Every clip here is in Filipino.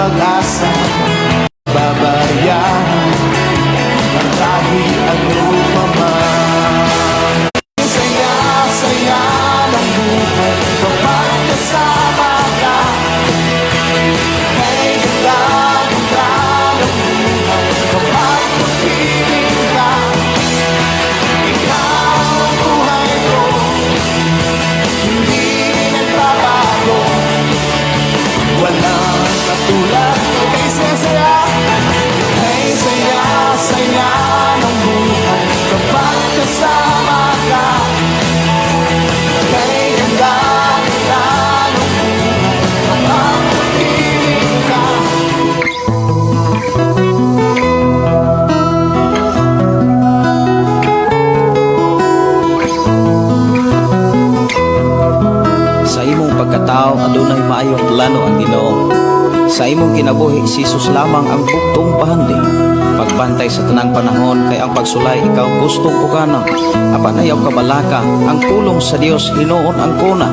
pag-asa, babayaran ang kahit ano pa man. Saya-saya ng buhay kapag kasama ka. May ganda-ganda ng buhay kapag mapiling ka. Ikaw ang buhay ko, hindi nagbabago. Walang katulad mo. Kay saya-saya, kay saya-saya ng buhay kapag kasama ka. Kay ganda-ganda ng buhay kapag mapiling ka. Sa imong pagkatao adunay maayong plano ang Ginoo. Sa imong kinabuhi si Jesus lamang ang bugtong bahandi. Pagbantay sa tanang panahon kay ang pagsulay ikaw gustong ukanang. Apan ayaw kabalaka ang pulong sa Dios hinuon ang kuna.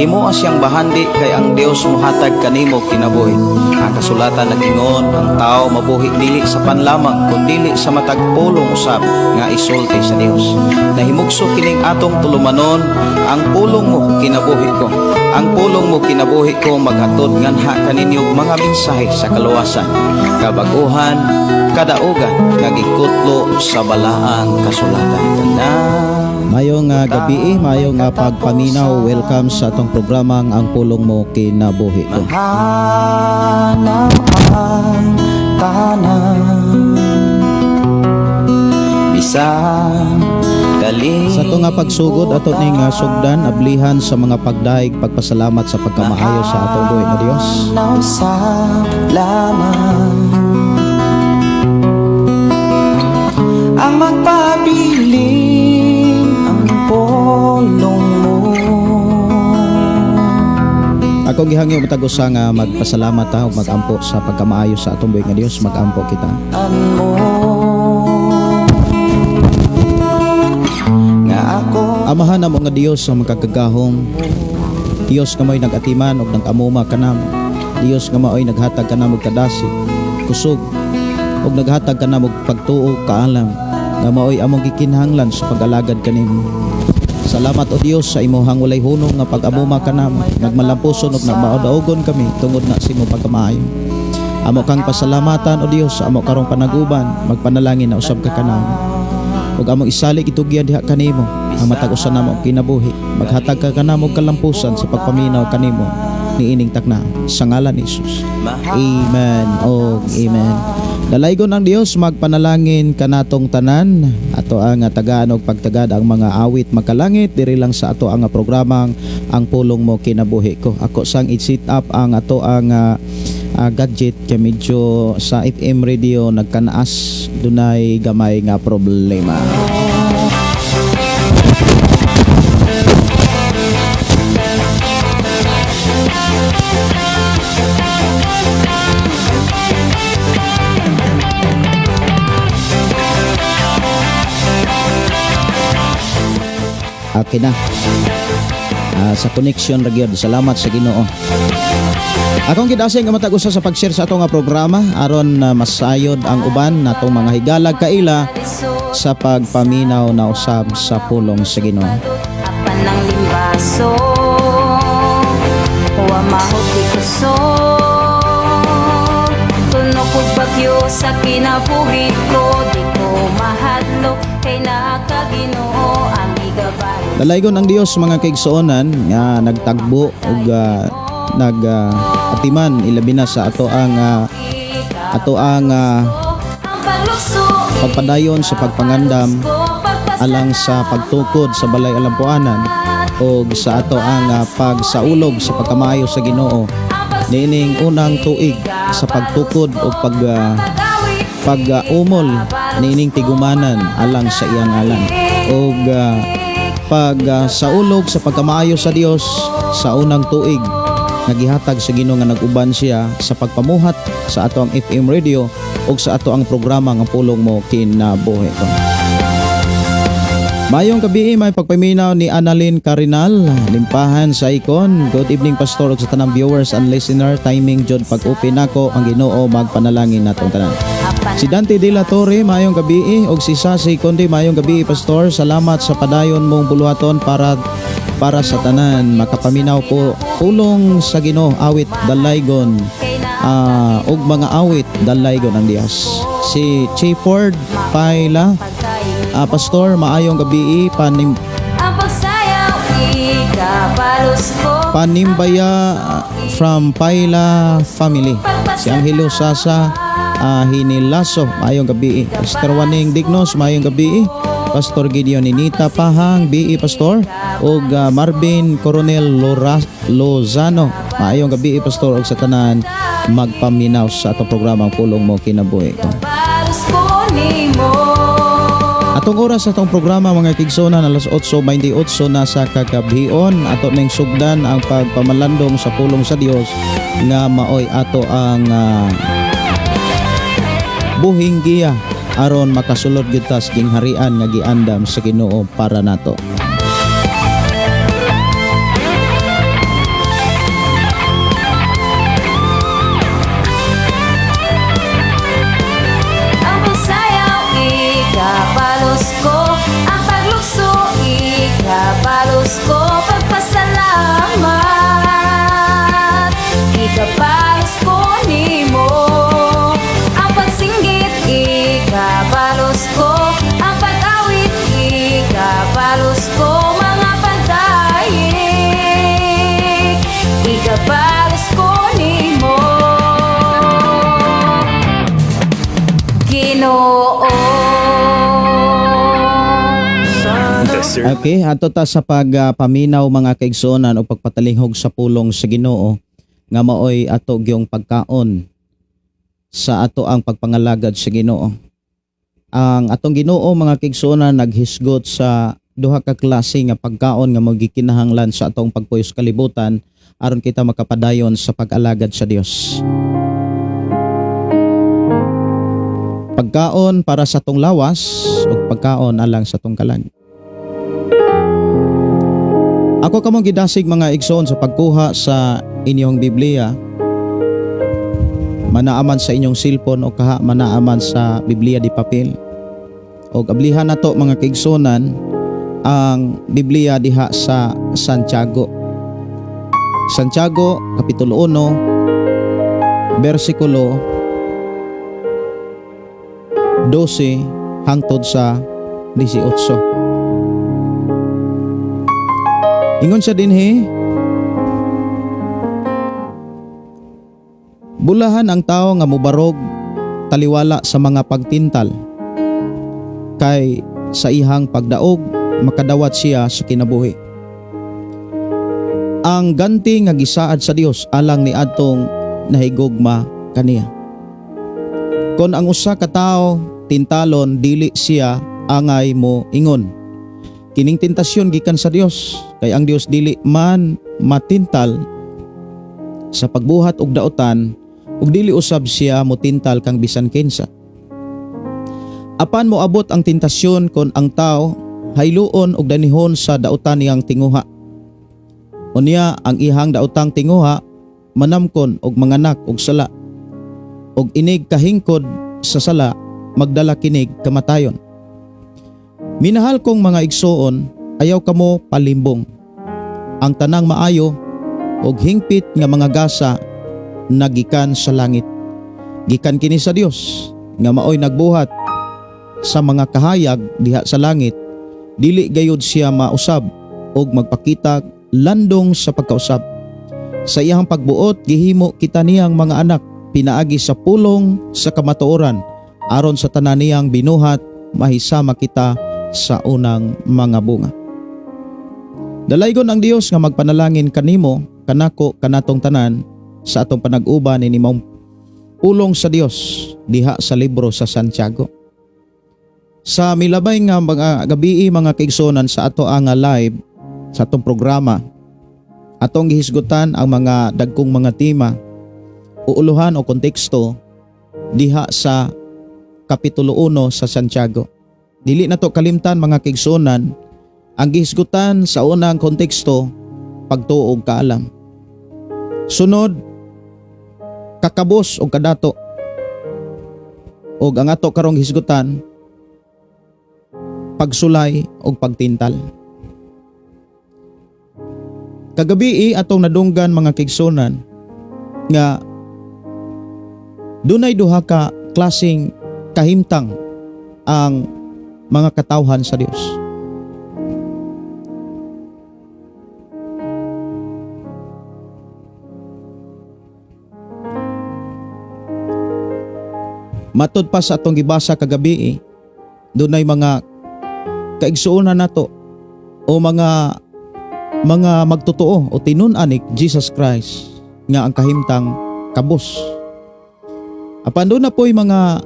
Himoa siyang bahandi kay ang Dios mohatag kanimo kinabuhi. Ang kasulatan nagingon ang tao mabuhi dili sa panlamang kundi sa matag pulong usab nga isulti sa Dios. Nahimugso kining atong tulumanon ang pulong mo kinabuhi ko. Ang pulong mo kinabuhi ko maghatod nganha kaninyong mga mensahe sa kaluwasan, kabaguhan, kadaugan nga gikutlo sa balaang kasulatan. Mayong gabi, mayong pagpaminaw. Welcome sa atong programang Ang Pulong Mo Kinabuhi Ko. Mahanap ang tanan, bisang galing. Sa ito nga pagsugod ato ning sugdan ablihan sa mga pagdaig pagpasalamat sa pagkamaayo sa atong buhi nga Dios. Sa lamang ang magpabiling ang pulong mo. Ako gihangyo matag usa nga magpasalamat ta ug magampo sa pagkamaayo sa atong buhi nga Dios. Magampo kita. Amahan namo nga Dios sa makagagahom. Dios nga mao'y nag-atiman ug nag-amuma kanamo. Dios nga mao'y naghatag kanamo kadasi, kusog ug naghatag kanamo pagtuo kaalam nga mao'y among gikinahanglan sa pag-alagad kanimo. Salamat o Dios sa imong walay hunong nga pag-amuma kanamo. Nagmalampuson ug nagmaodaogon kami tungod na sa imong pagkamaayo. Amo kang pasalamatan o Dios sa amo karong panaguban, magpanalangin na usab ka kanamo. Ug among isalig itugyan diha kanimo ang matag usa namo kinabuhi. Maghatag ka kanamo kalampusan sa pagpaminaw kanimo niining takna sa ngalan ni Jesus. Amen o amen. Dalaygon ang Dios magpanalangin kanatong tanan. Ato ang tagaan og pagtagad ang mga awit magkalangit diri lang sa ato ang programang Ang Pulong Mo Kinabuhi Ko. Ako sang i-set up ang ato ang gadget kay medyo sa FM radio nagkanaas dunay gamay nga problema. Okay na. Sa connection ra gyud. Salamat sa Ginoo. Akong gidasay nga matag usa sa pag-share sa ato nga programa aron masayod ang uban natong mga higalag kaila sa pagpaminaw na usab sa pulong sa Ginoo. Apan ng limbaso, wa mahuti kuso, tunok ug bagyo sa kinabuhi ko, di ko mahadlok kay nakaginoo ang igabay. Dalaygon ang Dios mga kaigsuonan nga nagtagbo ug atiman ilabi na sa ato ang pagpadayon sa pagpangandam alang sa pagtukod sa balay alampuanan o sa ato ang pagsaulog sa pagkamaayo sa Ginoo niining unang tuig sa pagtukod o pag-umol niining tigumanan alang sa iyang ngalan o pagsaulog sa pagkamaayo sa Dios sa unang tuig nagihatag sa Ginoo nga nag-uban siya sa pagpamuhat sa ato ang FM radio ug sa ato ang programa nga Pulong Mo Kinabuhi Ko. Mayong gabi may pagpaminaw ni Annalyn Carinal, limpahan sa ikon. Good evening pastor ug sa tanang viewers and listener. Timing jud pag-open nako ang Ginoo magpanalangin natong tanan. Si Dante de la Torre mayong gabi ug si Sasi Conde mayong gabi pastor. Salamat sa padayon mong buluhaton para sa tanan. Makapaminaw po pulong sa Ginoo awit dalaygon ug mga awit dalaygon ang Dios. Si Chayford Paila pastor, maayong gabi Ang pagsayaw ikabalos ko. Panimbaya from Paila family. Si Angelo Sasa Hinilaso, maayong gabi. Pastor Waning Dignos, maayong gabi. Pastor Gideon Ninita Pahang, BE Pastor. Og Marvin Coronel Lozano, maayong gabi pastor. Og sa tanan magpaminaw sa atong programang Pulong Mo Kinabuhi ko. Ikabalos ko nimo. Atong oras sa atong programa mga kigsonan alas 8:28 na sa kagabhion. Ato ning sugdan ang pagpamalandong sa pulong sa Dios nga maoy ato ang buhing giya aron makasulod gyud ta sa gingharian nga giandam sa Ginoo para nato. Ang pagsayaw ikabalos ko. Ang paglukso ikabalos ko. Pagpasalamat ikabalos ko nimo. Ang pagsinggit ikabalos ko. Ang pag-awit ikabalos ko. Mga pagdayik ikabalos ko nimo. Ginoo. Okay, ato ta sa pagpaminaw mga kaigsonan o pagpatalinghog sa pulong sa Ginoo nga maoy ato gyung pagkaon sa ato ang pagpangalagad sa Ginoo. Ang atong Ginoo mga kaigsonan naghisgot sa duha ka klase nga pagkaon nga magikinahanglan sa atong pagpuyo sa kalibutan aron kita makapadayon sa pag-alagad sa Dios. Pagkaon para sa atong lawas ug pagkaon alang sa atong kalag. Ako kamong gidasig mga igsoon sa pagkuha sa inyong Biblia. Manaaman sa inyong cellphone o kaha manaaman sa Biblia di papel. O ablihan nato mga kaigsonan ang Biblia diha sa Santiago. Santiago kapitulo 1 bersikulo 12 hangtod sa 18. Ingon sa dinhi, bulahan ang tao nga mubarog taliwala sa mga pagtintal, kay sa ihang pagdaog makadawat siya sa kinabuhi. Ang ganti nga gisaad sa Dios alang ni adtong nahigugma kaniya. Kon ang usa ka tawo tintalon dili siya angay mo ingon, kining tentasyon gikan sa Dios, kay ang Dios dili man matintal sa pagbuhat og daotan ug dili usab siya motintal kang bisan kinsa. Apan moabot ang tentasyon kon ang tao hayluon og danihon sa daotan niyang tinguha. Unya ang ihang daotang tinguha manamkon og manganak og sala, og inig kahingkod sa sala magdala kinig kamatayon. Minahal kong mga igsoon, ayaw kamo palimbong. Ang tanang maayo og hingpit nga mga gasa nagikan sa langit. Gikan kini sa Dios nga maoy nagbuhat sa mga kahayag diha sa langit. Dili gayud siya mausab og magpakita landong sa pagkausab. Sa iyang pagbuot gihimo kita niyang mga anak pinaagi sa pulong sa kamatuoran aron sa tanan niyang binuhat mahisama kita sa unang mga bunga. Dalaygon ang Dios nga magpanalangin kanimo, kanako, kanatong tanan sa atong panag-uban ni mong pulong sa Dios diha sa libro sa Santiago. Sa milabay nga mga gabi mga kaigsonan sa ato ang live sa atong programa, atong gihisgutan ang mga dagkong mga tema, uuluhan o konteksto diha sa kapitulo 1 sa Santiago. Dili na to kalimtan mga kaigsonan Ang gihisgutan sa unang konteksto, pagtuo og kaalam. Sunod, kakabos o kadato. O ang ato karong hisgutan, pagsulay o pagtintal. Kagabi atong nadunggan mga kigsunan nga dunay duha ka klaseng kahimtang ang mga katawhan sa Dios. Matod pa sa atong gibasa kagabi, dunay mga kaigsuonan nato o mga magtotoo o tinun-anik Jesus Christ nga ang kahimtang kabos. Apan doon na po'y mga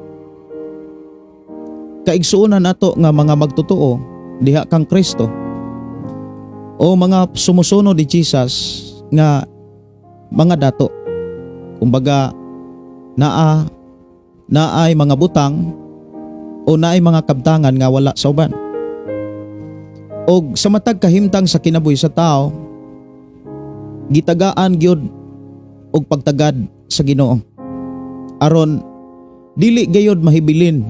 kaigsuonan nato nga mga magtotoo diha kang Kristo o mga sumusunod ni Jesus nga mga dato. Kumbaga naay mga butang o naay mga kabtangan nga wala sa uban. Og sa matag kahimtang sa kinabuhi sa tao, gitagaan gyud og pagtagad sa Ginoo. Aron dili gayud mahibilin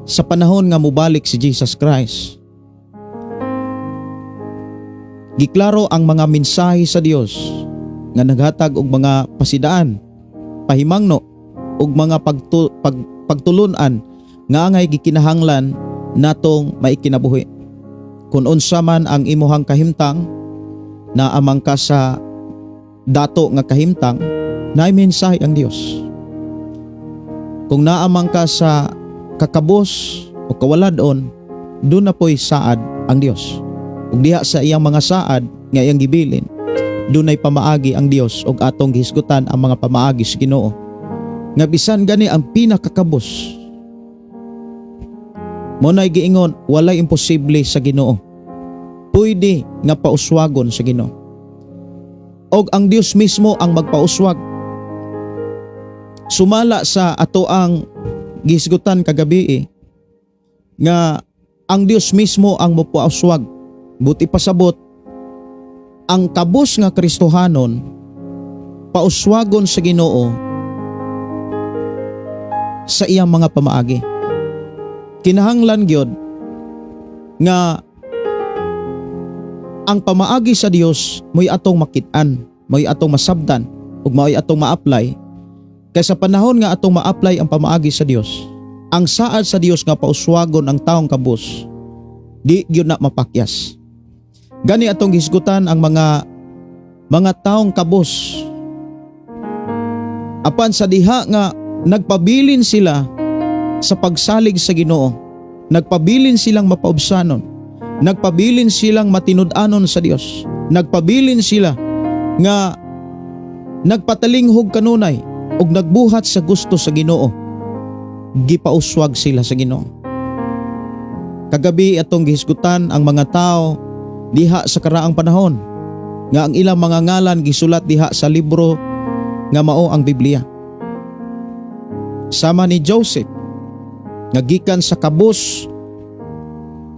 sa panahon nga mobalik si Jesus Christ. Giklaro ang mga mensahe sa Dios nga naghatag og mga pasidaan, pahimangno ug mga pagtulunan nga angay gikinahanglan natong maikinabuhi. Kung unsa man ang imuhang kahimtang, naamang ka sa dato nga kahimtang, naay mensahe ang Dios. Kung naamang ka sa kakabos o kawaladon, doon na po'y saad ang Dios. Ug diha sa iyang mga saad nga iyang gibilin, doon ay pamaagi ang Dios ug atong gihisgutan ang mga pamaagi sa Ginoo. Nga bisan gani ang pinakakabos, munay giingon walay imposible sa Ginoo. Pwede nga pauswagon sa Ginoo. Og ang Dios mismo ang magpauswag. Sumala sa ato ang gihisgutan kagabi nga ang Dios mismo ang mopauswag. Buti pasabot ang kabos nga Kristohanon pauswagon sa Ginoo sa iyang mga pamaagi. Kinahanglan gyud nga ang pamaagi sa Dios mo'y atong makit-an, mo'y atong masabdan, ug mo'y atong ma-apply. Kay sa panahon nga atong ma-apply ang pamaagi sa Dios, ang saad sa Dios nga pauswagon ang taong kabus, di gyud na mapakyas. Gani atong hisgutan ang mga taong kabus. Apan sa diha nga nagpabilin sila sa pagsalig sa Ginoo, nagpabilin silang mapaubsanon, nagpabilin silang matinud-anon sa Dios, nagpabilin sila nga nagpatalinghog kanunay ug nagbuhat sa gusto sa Ginoo, gipauswag sila sa Ginoo. Kagabi atong gihisgutan ang mga tao diha sa karaang panahon nga ang ilang mga ngalan gisulat diha sa libro nga mao ang Biblia. Sama ni Joseph nga gikan sa kabus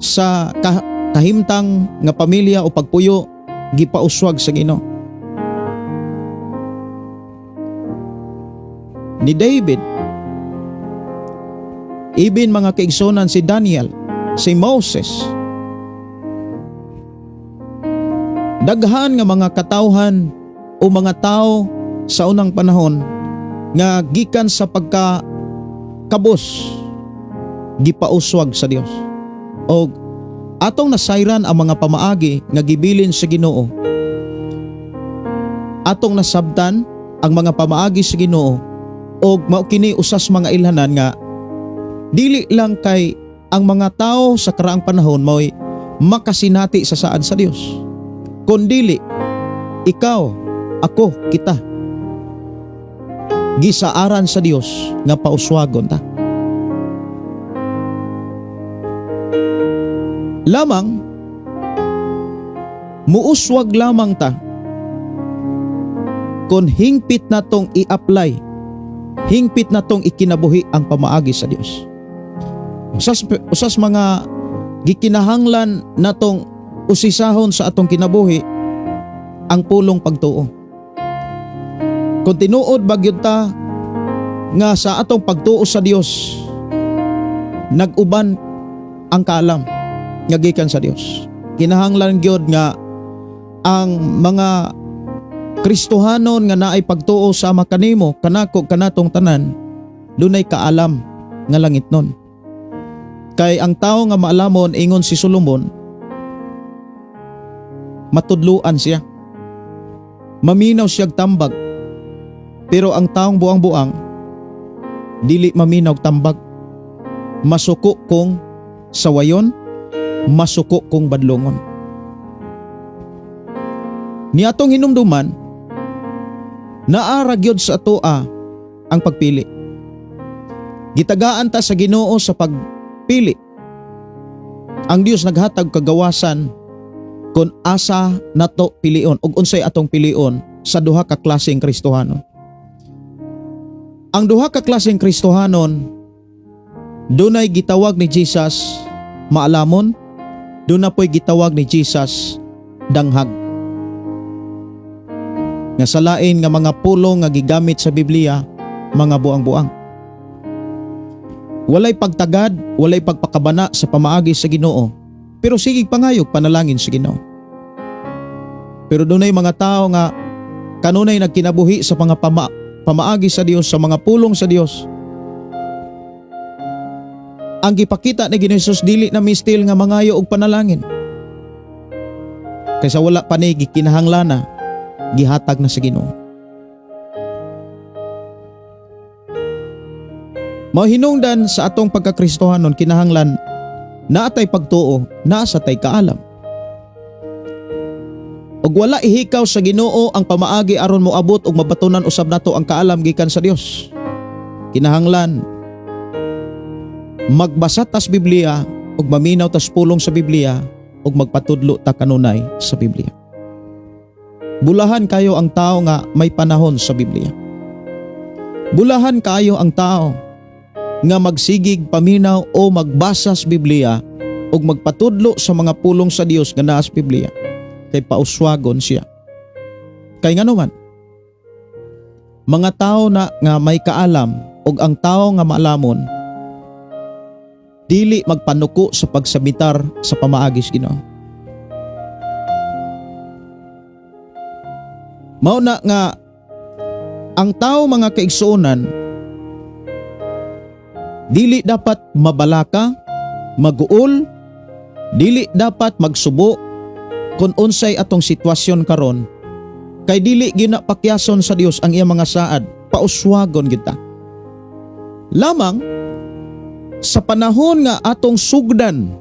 sa kahimtang nga pamilya o pagpuyo, gipauswag sa Ginoo. Ni David, ibin mga kaigsonan si Daniel, si Moses, daghan nga mga katawhan o mga tao sa unang panahon nga gikan sa pagkakabos, gipauswag sa Dios. Og atong nasayran ang mga pamaagi nga gibilin sa Ginoo. Atong nasabtan ang mga pamaagi sa Ginoo og mao kini usas mga ilhanan nga dili lang kay ang mga tao sa karaang panahon mao'y makasinati sa saad sa Dios, kundili ikaw, ako, kita gisaaran sa Dios nga pauswagon ta. Lamang muuswag lamang ta kung hingpit natong i-apply, hingpit natong ikinabuhi ang pamaagi sa Dios. Usas mga gikinahanglan natong usisahon sa atong kinabuhi ang pulong pagtuo. Kung tinuod bagyod ta nga sa atong pagtuo sa Dios, nag-uban ang kaalam nga gikan sa Dios. Kinahanglan gyud nga ang mga Kristohanon nga naay pagtuo sama kanimo kanako kanatong tanan dunay kaalam nga langitnon. Kay ang tao nga maalamon ingon si Solomon, matudluan siya. Maminaw siyag tambag. Pero ang taong buang-buang dili maminaw tambag. Masuko kong sawayon, masuko kong badlongon. Niatong hinumduman, naara gyud sa atoa ang pagpili. Gitagaan ta sa Ginoo sa pagpili. Ang Dios naghatag kagawasan kung asa nato pilion ug unsay atong pilion sa duha ka klaseng Kristohanon. Ang duha ka klaseng Kristohanon dunay gitawag ni Jesus maalamon, dunay po'y gitawag ni Jesus danghag. Nga sa lain nga mga pulong nga gigamit sa Biblia, mga buang-buang. Walay pagtagad, walay pagpakabana sa pamaagi sa Ginoo, pero sigig pangayog panalangin sa Ginoo. Pero dunay mga tao nga kanunay nagkinabuhi sa mga pamaagi sa Dios, sa mga pulong sa Dios. Ang gipakita ni Ginoong Hesus dili na mistil nga mangayo og panalangin. Kaysa wala pa ni gikinahanglan gihatag na sa Ginoo. Mahinungdan sa atong pagkakristohanon kinahanglan naatay pagtuo, naa sa tay kaalam. Ug wala ihikaw sa Ginoo ang pamaagi aron moabot og mabatunan usab nato ang kaalam gikan sa Dios. Kinahanglan magbasa tas Biblia ug maminaw tas pulong sa Biblia ug magpatudlo ta kanunay sa Biblia. Bulahan kayo ang tao nga may panahon sa Biblia. Bulahan kayo ang tao nga magsigig paminaw o magbasa sa Biblia ug magpatudlo sa mga pulong sa Dios nga naa sa Biblia. Kay pauswagon siya. Kay ngano man, mga tao na nga may kaalam ug ang tao nga maalamon dili magpanuko sa pagsabitar sa pamaagis Ginoo. Mao na nga ang tao mga kaigsuonan dili dapat mabalaka, maguol, dili dapat magsubo kung unsay atong sitwasyon karon, kay dili ginapakyason sa Dios ang iyang mga saad, pauswagon kita. Lamang sa panahon nga atong sugdan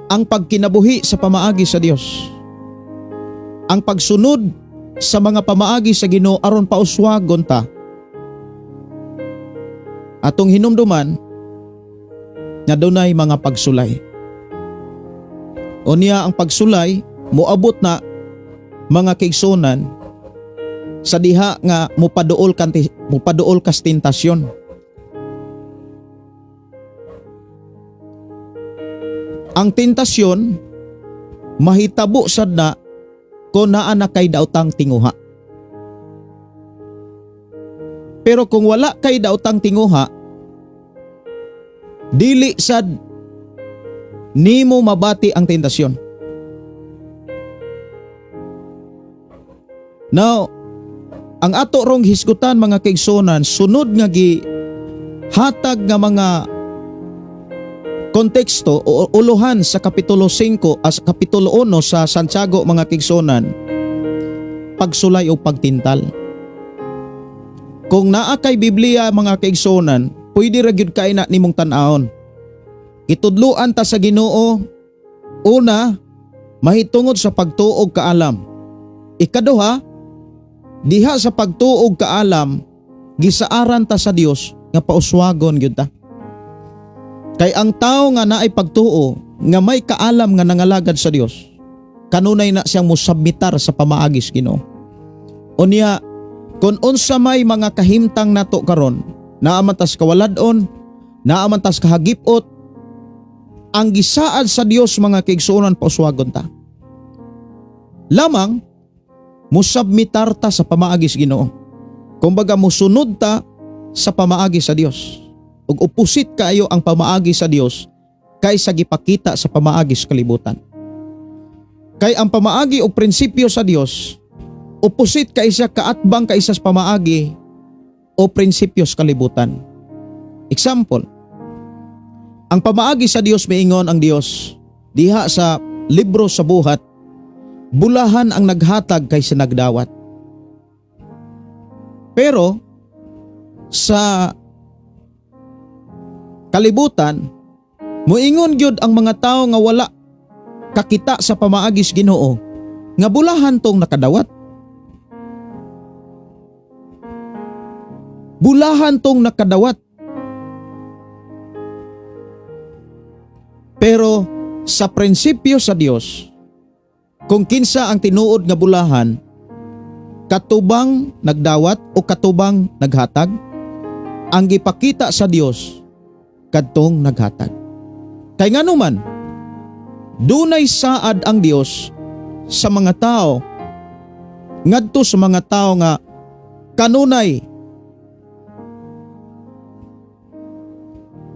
ang pagkinabuhi sa pamaagi sa Dios, ang pagsunod sa mga pamaagi sa Ginoo aron pauswagon ta, atong hinumduman nga dunay mga pagsulay. Unya ang pagsulay moabot na mga kaigsuonan sa diha nga mupaduol kas tentasyon. Ang tentasyon mahitabo sad na kung naa na kay daotang tinguha. Pero kung wala kay daotang tinguha, dili sad nimo mabati ang tentasyon. Now, ang ato rong hisgutan mga kaigsuonan, sunod nga hatag nga mga konteksto o uluhan sa kapitulo 5 as kapitulo 1 sa Santiago mga kaigsuonan, pagsulay o pagtintal. Kung naa kay Biblia mga kaigsuonan, pwede ra gyud kay na nimong tan-aon. Itudluan ta sa Ginoo, una, mahitungod sa pagtuog kaalam. Ikaduha, diha sa pagtuog kaalam, gisaaran ta sa Dios nga pauswagon gyud ta. Kay ang tao nga naay pagtuo nga may kaalam nga nangalagad sa Dios, kanunay na siyang musabmitar sa pamaagis Ginoo. Unya, kung unsa may mga kahimtang nato karon, naaman tas kawaladon, naaman tas kahagipot, ang gisaad sa Dios mga kaigsuonan pauswagon ta. Lamang musabmitar ta sa pamaagi sa Ginoo. Kumbaga musunod ta sa pamaagi sa Dios. Ug opposite kaayo ang pamaagi sa Dios kaysa gipakita sa pamaagi sa kalibutan. Kay ang pamaagi o prinsipyo sa Dios opposite kaysa kaatbang kaysa sa pamaagi o prinsipyo sa kalibutan. Example, ang pamaagi sa Dios miingon ang Dios diha sa libro sa buhat, bulahan ang naghatag kaysa nagdawat. Pero sa kalibutan, muingon gyud ang mga tao nga wala kakita sa pamaagi sa Ginoo nga bulahan tong nakadawat. Bulahan tong nakadawat. Pero sa prinsipyo sa Dios, kung kinsa ang tinuod nga bulahan, katubang nagdawat o katubang naghatag, ang gipakita sa Dios kadtong naghatag. Kay nganuman, dunay saad ang Dios sa mga tao, ngadto sa mga tao nga kanunay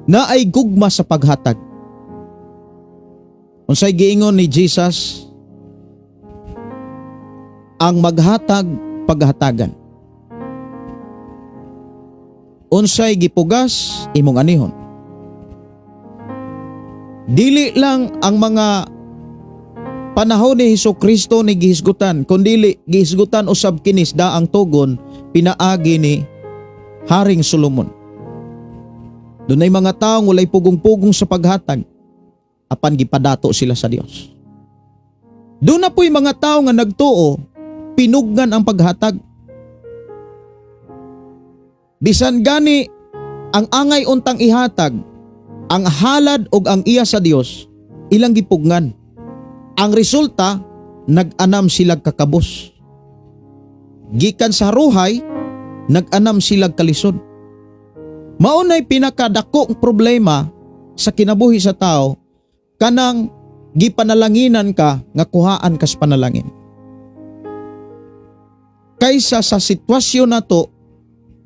na ay gugma sa paghatag. Unsay giingon ni Jesus, ang maghatag paghatagan. Unsay gipugas imong anihon. Dili lang ang mga panahon ni Hesukristo ni gihisgutan, kundi gihisgutan usab kinis daang tugon pinaagi ni Haring Solomon. Dunay mga tawo walay pugong-pugong sa paghatag, apan gipadato sila sa Dios. Doon na po'y mga tao nga nagtuo, pinugnan ang paghatag. Bisan gani ang angay untang ihatag, ang halad og ang iya sa Dios, ilang gipugnan. Ang resulta, nag-anam silag kakabos. Gikan sa ruhay, nag-anam silag kalisod. Maunay pinakadako ang problema sa kinabuhi sa tao, kanang gipanalanginan ka nga kuhaan kas panalangin. Kaysa sa sitwasyon na to,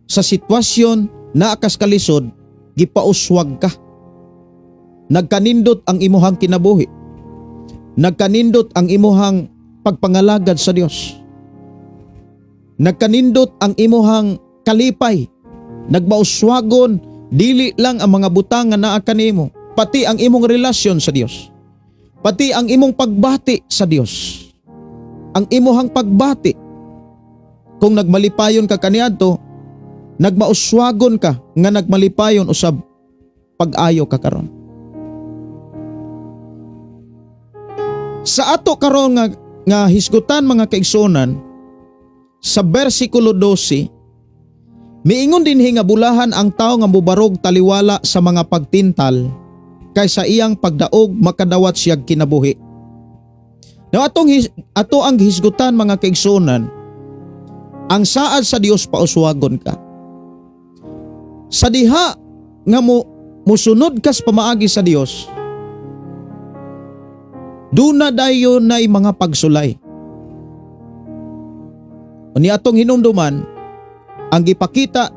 sa sitwasyon na akas kalisod, gipauswag ka. Nagkanindot ang imuhang kinabuhi. Nagkanindot ang imuhang pagpangalagad sa Dios. Nagkanindot ang imuhang kalipay. Nagmauswagon dili lang ang mga butang nga naa kanimo, pati ang imong relasyon sa Dios. Pati ang imong pagbati sa Dios. Ang imuhang pagbati. Kung nagmalipayon ka kaniadto, nagmauswagon ka nga nagmalipayon usab pag-ayo ka karon. Sa ato karon nga hisgutan mga kaigsunan, sa bersikulo 12, miingon din nga bulahan ang tao nga mubarog taliwala sa mga pagtintal kaysa iyang pagdaog makadawat siyag kinabuhi. Now ato ang hisgutan mga kaigsunan, ang saad sa Dios pauswagon ka. Sa diha nga musunod kas pamaagi sa Dios, duna dayon nay mga pagsulay. Ni atong hinumduman, ang gipakita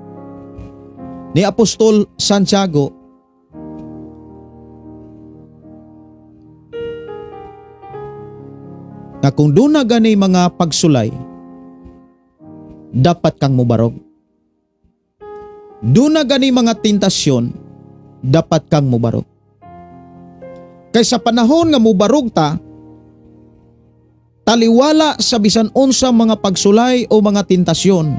ni Apostol Santiago na kung duna gani mga pagsulay, dapat kang mubarog. Duna gani mga tentasyon, dapat kang mubarog. Kay sa panahon nga mubarog ta, taliwala sa bisan unsa mga pagsulay o mga tentasyon,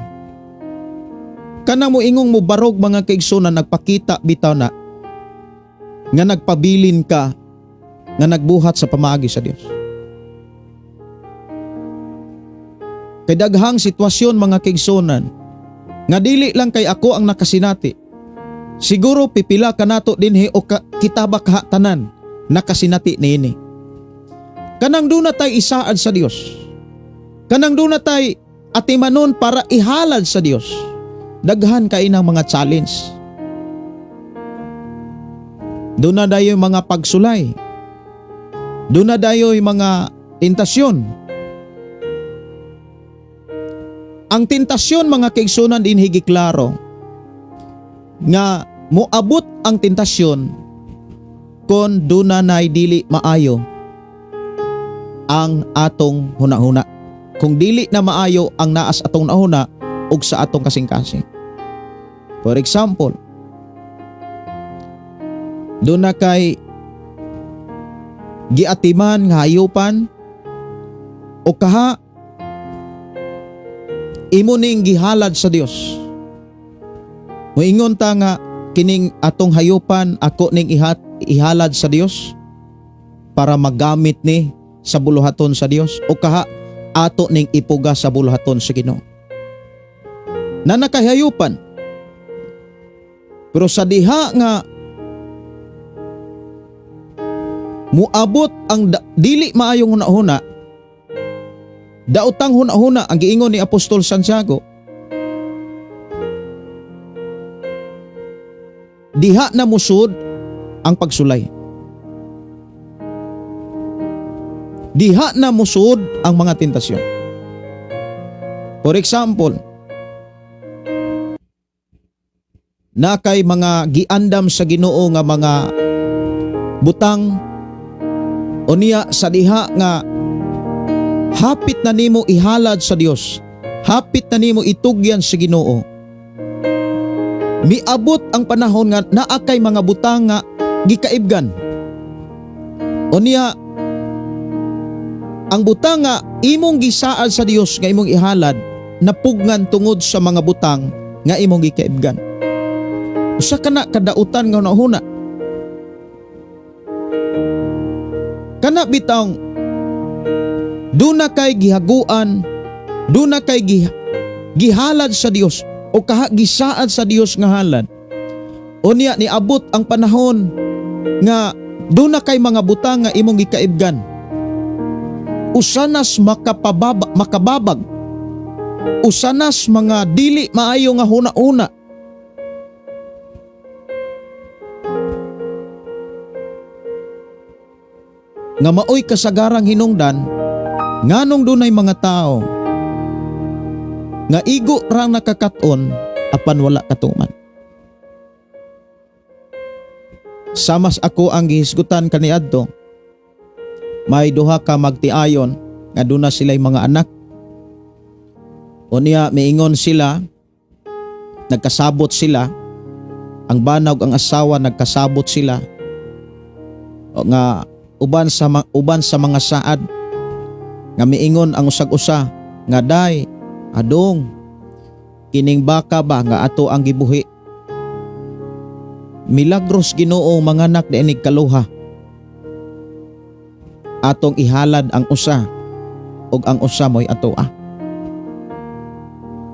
kanang moingong mubarog mga kaigsunan, nagpakita bitaw na nga nagpabilin ka nga nagbuhat sa pamaagi sa Dios. Kay daghang sitwasyon mga kaigsunan nga dili lang kay ako ang nakasinati, siguro pipila ka nato dinhi o kitaba ka tanan nakasinati niini. Kanang duna tay isaad sa Dios, kanang duna tay atimanon para ihalad sa Dios, daghan kay nang mga challenge. Doon na dayo yung mga pagsulay. Doon na dayo yung mga tentasyon. Ang tentasyon mga kaigsunan din higi klaro nga moabot ang tentasyon kon doon na dili maayo ang atong hunahuna. Kung dili na maayo ang naas atong nahuna ug sa atong kasing-kasing. For example, doon na kay giatiman nga hayupan o kaha imo ning gihalad sa Dios. Moingon ta nga kining atong hayupan ako ning ihalad sa Dios para magamit ni sa buluhaton sa Dios o kaha ato ning ipuga sa buluhaton sa Ginoo. Na nakahayupan. Pero sa diha nga muabot ang dili maayong hunahuna, daotang hunahuna ang giingon ni Apostol Santiago. Diha na musud ang pagsulay. Diha na musud ang mga tentasyon. For example, na kay mga giandam sa Ginoo nga mga butang o niya sa diha nga hapit na nimo ihalad sa Dios, hapit na nimo itugyan sa Ginoo. Miabot ang panahon nga naa kay mga butang nga gikaibgan. O niya ang butang nga imong gisaad sa Dios nga imong ihalad napugnan tungod sa mga butang nga imong gikaibgan. Usa kana kadautan nga hunahuna. Kana bitang duna kay gihaguan, duna kay gihalad sa Dios o kaha gisaad sa Dios nga halad. O niya niabot ang panahon nga duna kay mga butang nga imong gikaibgan. Usanas makababag. Usanas mga dili maayo nga huna-una. Nga maoy kasagarang hinungdan nganong dunay mga tao nga igo ra nakakaton apan wala katuman. Samas ako ang gihisgutan kaniadto, may duha ka magtiayon nga duna sila'y mga anak. Unya miingon sila, nagkasabot sila, ang bana ug ang asawa nagkasabot sila o nga uban sa mga saad nga miingon ang usag-usa nga day adong kining baka ba nga ato ang gibuhi. Milagros Ginoo manganak diinig kaluha. Atong ihalad ang usa ug ang usa moy atoa.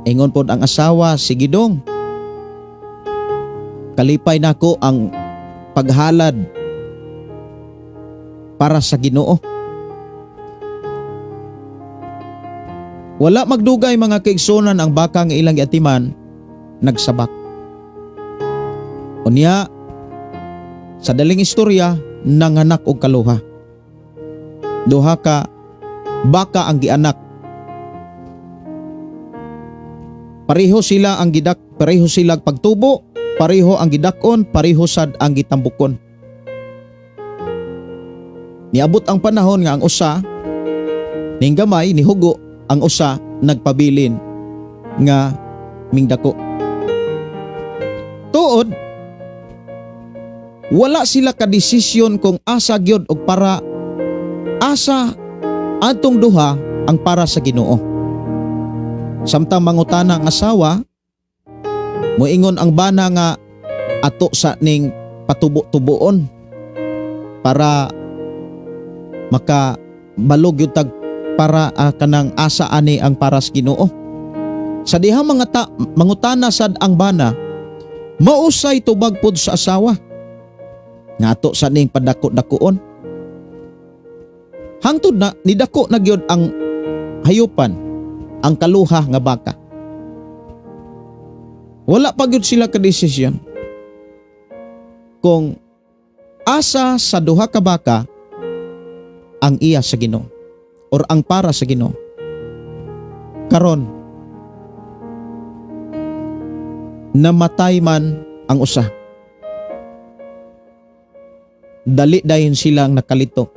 Ingon pod ang asawa, sige dong. Kalipay nako ang paghalad para sa Ginoo. Wala magdugay mga kaigsunan ang baka nga ilang giatiman nagsabak. Unya sa daling istorya nanganak og kaluha. Duha ka baka ang gianak. Pareho sila pagtubo, pareho ang gidakon, pareho sad ang gitambukon. Niabot ang panahon nga ang usa ning gamay ni hugo, ang usa nagpabilin nga mingdako. Tuod wala sila kadesisyon kung asa gyud og para asa atong duha ang para sa Ginoo. Samtang mangutana ang asawa, moingon ang bana nga ato sa ning patubo-tubuon para makabalog yung tag para kanang asa ani ang para sa Ginoo. Sa diha mangutana sad ang bana, mausay tubag pod sa asawa nga ato sa ning padako-dakuon. Hangtod na nidako na gyud ang hayupan, ang kaluha nga baka. Wala pa gyud sila kadesisyon kung asa sa duha ka baka ang iya sa Ginoo or ang para sa Ginoo. Karon namatay man ang usa. Dali dayon silang nakalito.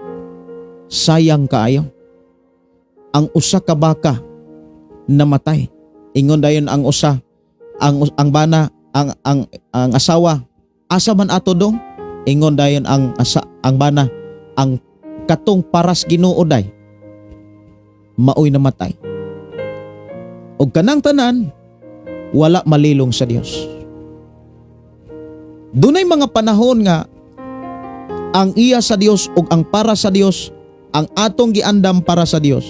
Sayang kaayo. Ang usa ka baka namatay. Ingon dayon ang usa, ang bana, ang asawa, asa man ato dong? Ingon dayon ang bana, ang katong paras Ginoo day maoy namatay. Og kanang tanan wala malilong sa Dios. Dunay mga panahon nga ang iya sa Dios ug ang para sa Dios, ang atong giandam para sa Dios.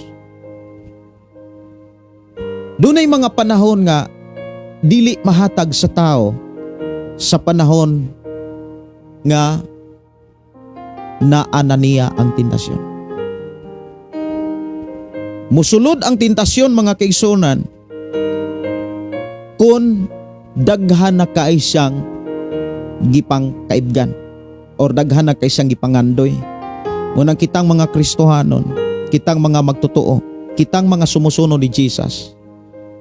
Dunay mga panahon nga dili mahatag sa tao sa panahon nga naana niya ang tentasyon. Musulod ang tentasyon mga kaigsunan kung daghan na kaay siyang gipang kaibgan or daghan na kaay siyang gipangandoy. Ngunang kitang mga Kristohanon, kitang mga magtotoo, kitang mga sumusunod ni Jesus,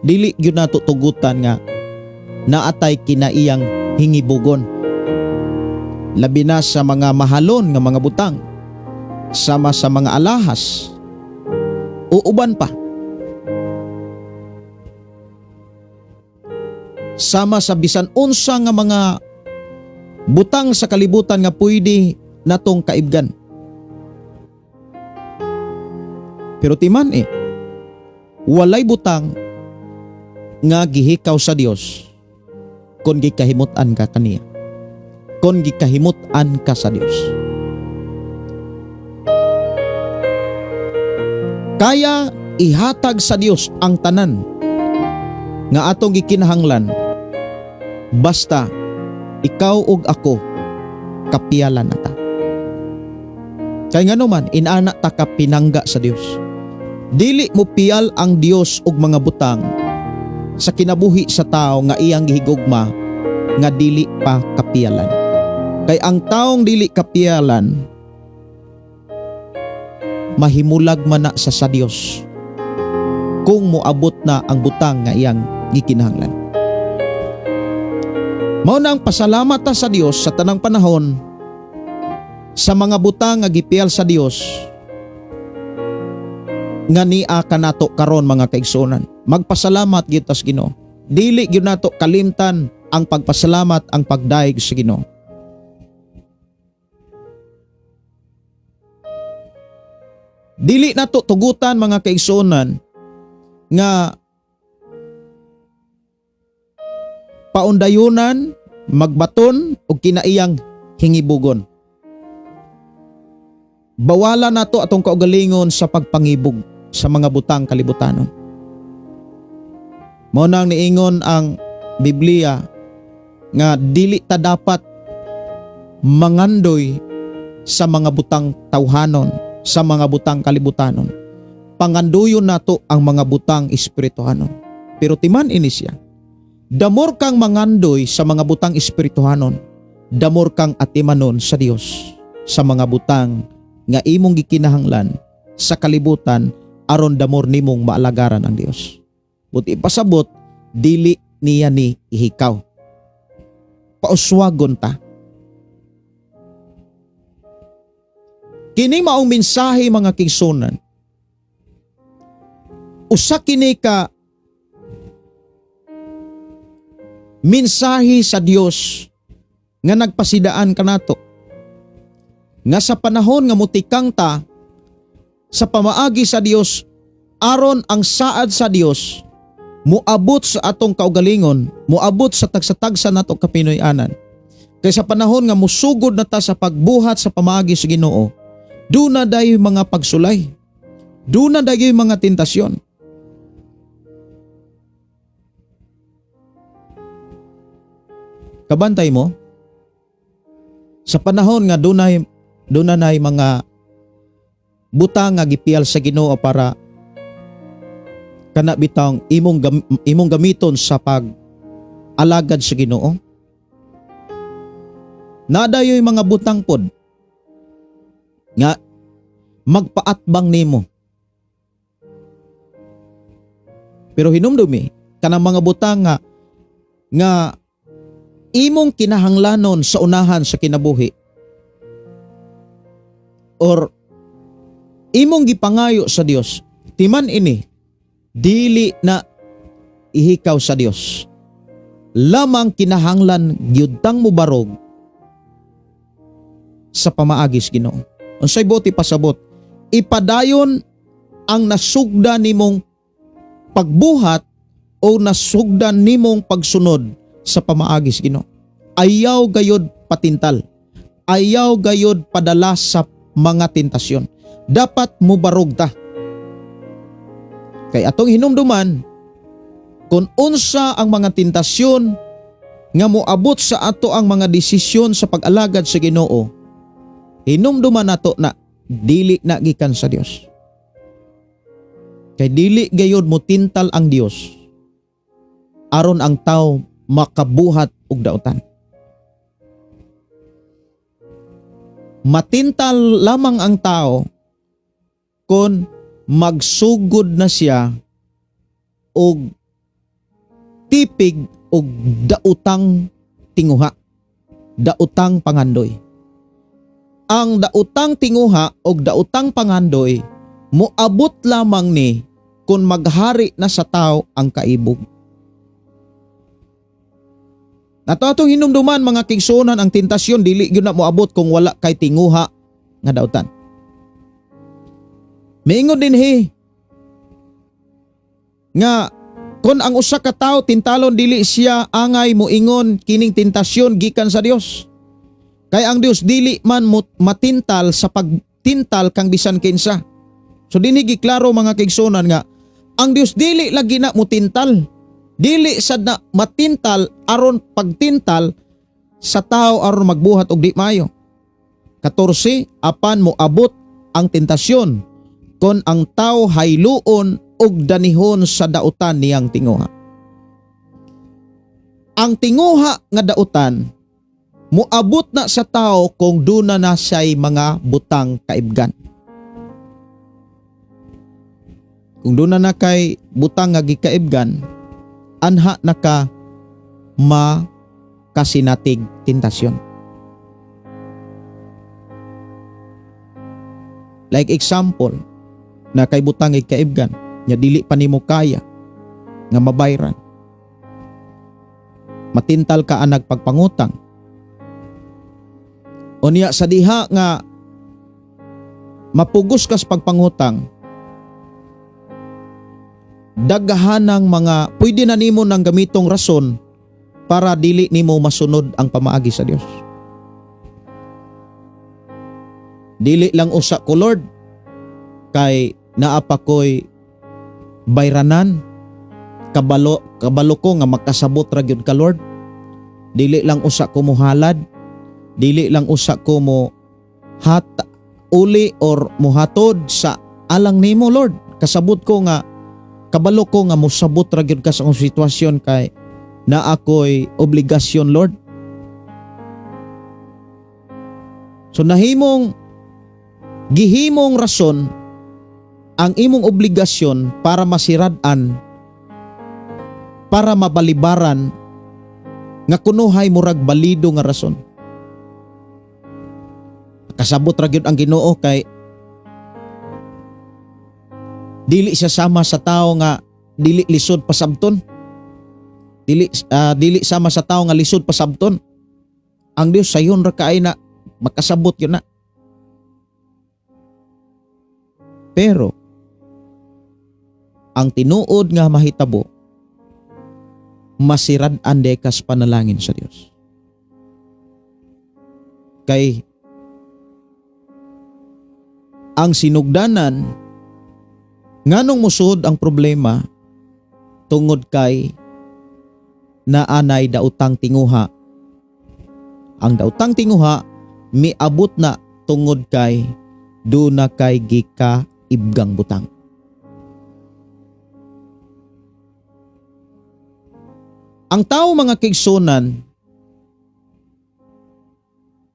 dili gyud nato tugutan nga naatay kinaiyang hingibugon. Labi na sa mga mahalon nga mga butang, sama sa mga alahas, o uban pa. Sama sa bisan unsa nga mga butang sa kalibutan nga pwede natong kaibgan. Pero timan walay butang nga gihikaw sa Dios kung gikahimutan ka kaniya. Kung gikahimutan ka sa Dios. Kaya ihatag sa Dios ang tanan nga atong gikinahanglan basta ikaw ug ako kapiyalan nata. Kay ngano man inana ta ka pinangga sa Dios. Dili mo piyal ang Dios og mga butang sa kinabuhi sa tao nga iyang gihigugma nga dili pa kapiyalan. Kay ang taong dili kapiyalan mahimulag man na sa Dios kung moabot na ang butang nga iyang gikinahanglan. Mao na ang pasalamat ta sa Dios sa tanang panahon sa mga butang nga gipiyal sa Dios nga niya kanato karon mga kaigsunan. Magpasalamat gyud tas Ginoo. Dili gyud nato kalimtan ang pagpasalamat, ang pagdaig sa Ginoo. Dili nato tugutan mga kaigsunan nga paundayunan, magbaton o kinaiyang hingibugon. Bawala nato atong kaugalingon sa pagpangibog sa mga butang kalibutanon. Mao nang niingon ang Biblia nga dili ta dapat mangandoy sa mga butang tawhanon, sa mga butang kalibutanon. Panganduyon nato ang mga butang espirituhanon. Pero timan ini siya. Damor kang mangandoy sa mga butang espirituhanon, damor kang atimanon sa Dios sa mga butang nga imong gikinahanglan sa kalibutan aron damor nimong maalagaran ang Dios. Buti pasabot dili niya ni ihikaw. Pauswagon ta. Kini maong mensahe mga kaigsunan. Usa kini ka mensahe sa Dios nga nagpasidaan kanato. Nga sa panahon nga mutikang ta sa pamaagi sa Dios aron ang saad sa Dios muabot sa atong kaugalingon, muabot sa tagsa-tagsa nato kapinoy-anan. Kay sa panahon nga musugod na ta sa pagbuhat sa pamaagi sa Ginoo, duna dayoy mga pagsulay. Duna dayoy mga tentasyon. Kabantay mo, sa panahon nga dunay mga butang nga gipiyal sa Ginoo para kana bitang imong gamiton sa pag alagad sa Ginoo. Nadayoy mga butang pod nga magpaatbang nimo. Pero hinumdumi kanang mga butang nga imong kinahanglanon sa unahan sa kinabuhi or imong gipangayo sa Dios, timan ini dili na ihikaw sa Dios. Lamang kinahanglan gyudtang mo barog sa pamaagis Ginoo. Unsay buti pasabot, ipadayon ang nasugdan nimong pagbuhat o nasugdan nimong pagsunod sa pamaagis Ginoo. Ayaw gayod patintal. Ayaw gayod padala sa mga tentasyon. Dapat mubarog ta. Kay atong hinumduman, kung unsa ang mga tentasyon nga moabot sa ato ang mga desisyon sa pag-alagad sa Ginoo, hinumduman nato na dili na gikan sa Dios. Kay dili gayud mo tintal ang Dios aron ang tao makabuhat og dautan. Matintal lamang ang tao kung magsugod na siya og tipig og dautang tinguha, dautang pangandoy. Ang dautang tinguha og dautang pangandoy moabot lamang ni kung maghari na sa tao ang kaibog. Nato atong hinumduman mga kigsuonan, ang tentasyon dili gyud na moabot kung wala kay tinguha nga dautan. Miingon dinhi nga kung ang usa ka tawo tintalon dili siya angay moingon kining tentasyon gikan sa Dios. Kay ang Dios dili man matintal sa pagtintal kang bisan kinsa. So dinhi giklaro mga kigsuonan nga ang Dios dili lagi na motintal. Dili sad na matintal aron pagtintal sa tao aron magbuhat og di maayo. 14, apan moabot ang tentasyon kon ang tao hayluon og danihon sa dautan niyang tinguha. Ang tinguha nga dautan moabot na sa tao kung duna na siya'y mga butang kaibgan. Kung duna na kay butang nga gikaibgan, anha na ka makasinatig tentasyon. Like example, na kay butang ikaibgan, nya dili pa nimo kaya nga mabayran. Matintal ka ang nagpagpangutang. O niya sa diha nga mapugos ka sa pagpangutang, daghanang mga pwede na nimo nang gamitong rason para dili nimo masunod ang pamaagi sa Dios. Dili lang usa ko Lord kay naa pa koy bayranan, kabalo ko nga makasabot ra gyud ka Lord. Dili lang usa ko muhalad, dili lang usa ko mo uli or muhatod sa alang nimo Lord. Kasabot ko nga kabalo ko nga mosabot ra gyud ka sa akong sitwasyon kay naa koy obligasyon Lord. So gihimong rason ang imong obligasyon para masirad-an, para mabalibaran nga kunuhay murag balido nga rason. Kasabot ra gyud ang Ginoo kay dili siya sama sa tao nga dili lisod pasabton. Dili sama sa tao nga lisod pasabton. Ang Dios sayon ra kaay na makasabot yun na. Pero ang tinuod nga mahitabo, masirad-an dekas panalangin sa Dios. Kay ang sinugdanan nganong musud ang problema tungod kay naanay dautang tinguha. Ang dautang tinguha miabot na tungod kay duna kay gika ibgang butang. Ang tao mga kigsunan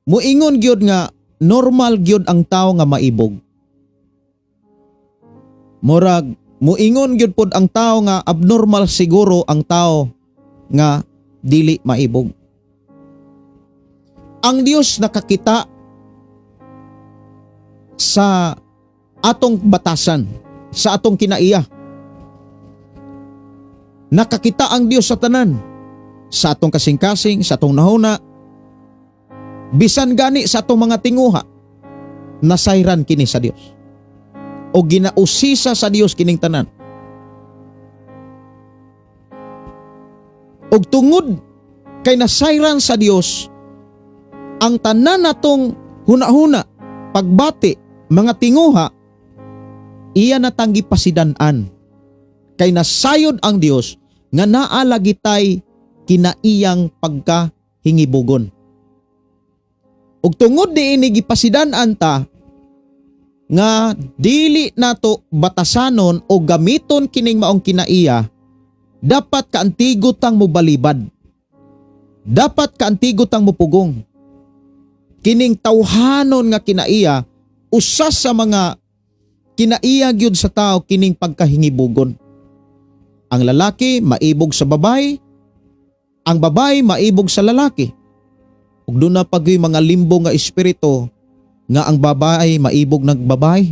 muingon gyud nga normal gyud ang tao nga maibog. Murag muingon gyud pod ang tao nga abnormal siguro ang tao nga dili maibog. Ang Dios nakakita sa atong batasan, sa atong kinaiya. Nakakita ang Dios sa tanan, sa atong kasing-kasing, sa atong nahuna, bisan gani sa atong mga tinguha, nasayran kini sa Dios. O ginausisa sa Dios kining tanan. Og tungod kay nasayran sa Dios ang tanan natong huna-huna, pagbati, mga tinguha, iya natang gipasidan-an. Kay nasayod ang Dios nga naa lagitay kinaiyang pagkahingibugon. Ug tungod diini gipasidan-an ta nga dili nato batasanon o gamiton kining maong kinaiya, dapat kaantigo tang mobalibad. Dapat kaantigo tang mupugong. Kining tawhanon nga kinaiya, usas sa mga kinaiya gyud sa tao kining pagkahingibugon. Ang lalaki maibog sa babae, ang babae maibog sa lalaki. Ug doon na pagyoy mga limbo nga espiritu nga ang babae maibog nagbabae,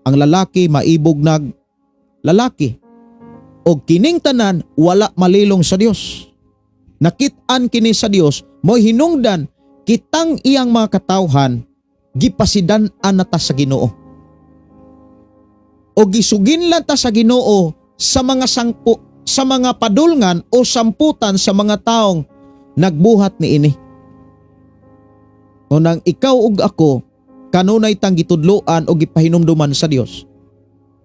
ang lalaki maibog naglalaki. O kining tanan wala malilong sa Dios. Nakit-an kini sa Dios mo hinungdan kitang iyang mga katawhan gipasidan-an nata sa Ginoo. O gisugin lang ta sa Ginoo sa mga sa mga padulngan o samputan sa mga taong nagbuhat niini. Ngunang ikaw ug ako kanunay tang gitudloan o gipahinumduman sa Dios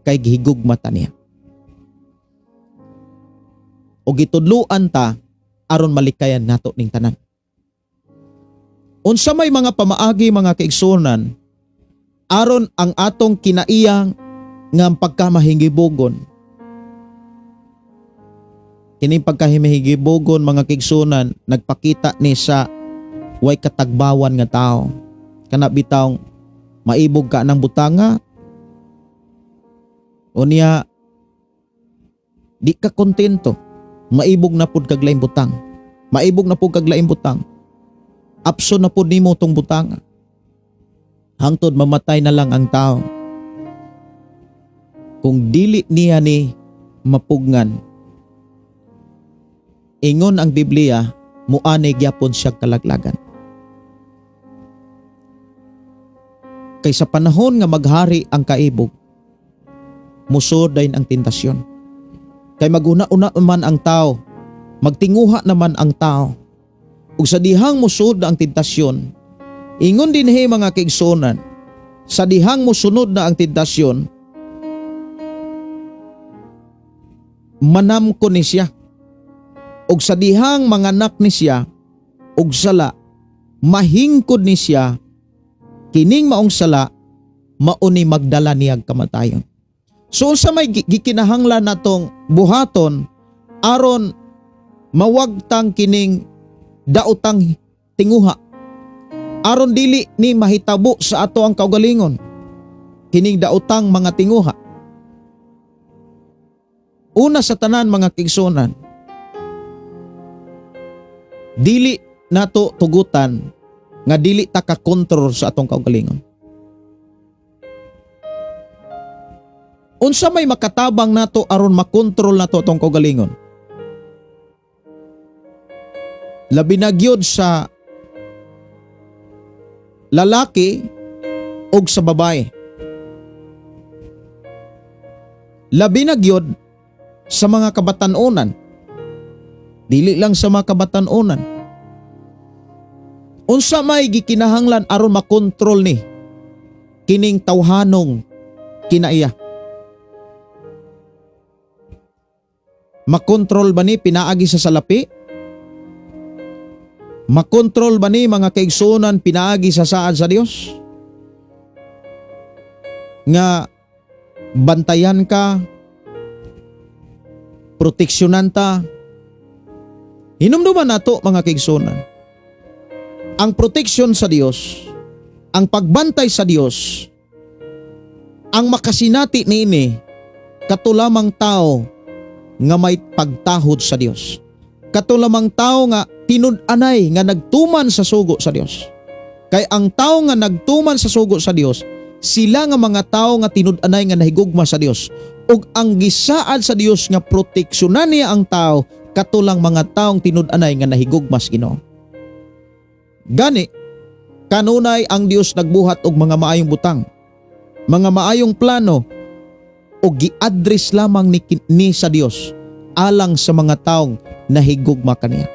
kay gihigugmata niya. O gitudloan ta aron malikayan nato ning tanan. Unsa may mga pamaagi mga kaigsunan aron ang atong kinaiyang nga pagkamahingibugon. Kining pagkahimahingibugon mga kaigsunan nagpakita ni sa way katagbawan nga tao. Kana bitaw maibog ka ng butanga o niya di ka kontento, maibog na pud kag laing butang, maibog na pud kag laing butang, apso na pud nimo tong butanga hangtod mamatay na lang ang tao kung dili niya ni mapugngan. Ingon ang Biblia muani gyapon siya kalaglagan. Kay sa panahon nga maghari ang kaibog, musod dayon ang tentasyon. Kay maguna-una man ang tao, magtinguha naman ang tao. Ug sa dihang musod ang tentasyon, ingon dinhi mga kaigsunan, sa dihang musunod na ang tentasyon, manamko ni siya. Ug sa dihang manganak ni siya, ug sala, mahingkod ni siya, kining maong sala mauni magdala niyag kamatayon. So sa may gikinahanglan natong buhaton aron mawagtang kining daotang tinguha, aron dili ni mahitabo sa ato ang kaugalingon kining daotang mga tinguha. Una sa tanan mga kaigsunan, dili nato tugutan nga dili ta ka-kontrol sa atong kaugalingon. Unsa may makatabang nato aron makontrol nato atong kaugalingon? Labi na gyud sa lalaki ug sa babae. Labi na gyud sa mga kabatan-onan. Dili lang sa mga kabatan-onan. Unsa may gikinahanglan aron makontrol ni kining tawhanong kinaiya? Makontrol ba ni pinaagi sa salapi? Makontrol ba ni mga kaigsunan pinaagi sa saad sa Dios? Nga bantayan ka, proteksyonan ta. Hinumduman nato mga kaigsunan. Ang proteksyon sa Dios ang pagbantay sa Dios ang makasinati niini katulamang tao nga may pagtahod sa Dios. Katulamang tao nga tinud-anay nga nagtuman sa sugo sa Dios. Kay ang tao nga nagtuman sa sugo sa Dios, sila nga mga tao nga tinud-anay nga nahigugma sa Dios. Ug ang gisaad sa Dios nga proteksyonan niya ang tao katulang mga taong tinud-anay nga nahigugma sa Ginoo. Gani kanunay ang Dios nagbuhat og mga maayong butang, mga maayong plano o gi-address lamang ni sa Dios alang sa mga taong nahigugma kaniya.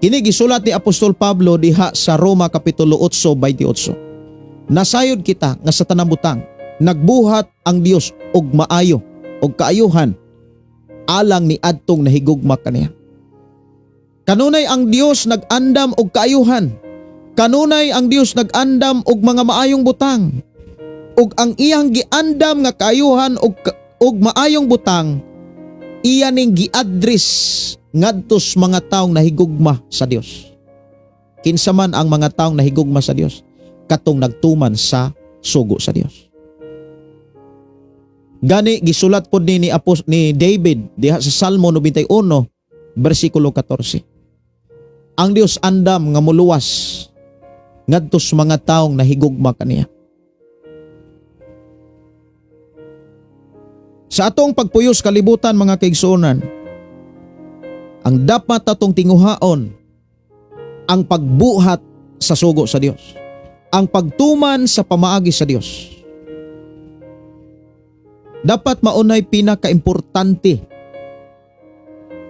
Kini gisulat ni Apostol Pablo diha sa Roma kapitulo 8:28. Nasayod kita nga sa tanang butang nagbuhat ang Dios og maayo og kaayuhan alang ni adtong nahigugma kaniya. Kanunay ang Dios nag-andam og kaayuhan. Kanunay ang Dios nag-andam og mga maayong butang. Ug ang iyang giandam nga kaayuhan og maayong butang, iya ning gi-address ngadtos mga taong nahigugma sa Dios. Kinsa man ang mga taong nahigugma sa Dios, katong nagtuman sa sugo sa Dios. Gani gisulat pod ni David diha sa Salmo 91 bersikulo 14. Ang Dios andam nga muluwas ngadtos mga taong nahigugma kaniya. Sa atong pagpuyos kalibutan mga kaigsuonan, ang dapat atong tinguhaon ang pagbuhat sa sugo sa Dios, ang pagtuman sa pamaagi sa Dios. Dapat maunay pinakaimportante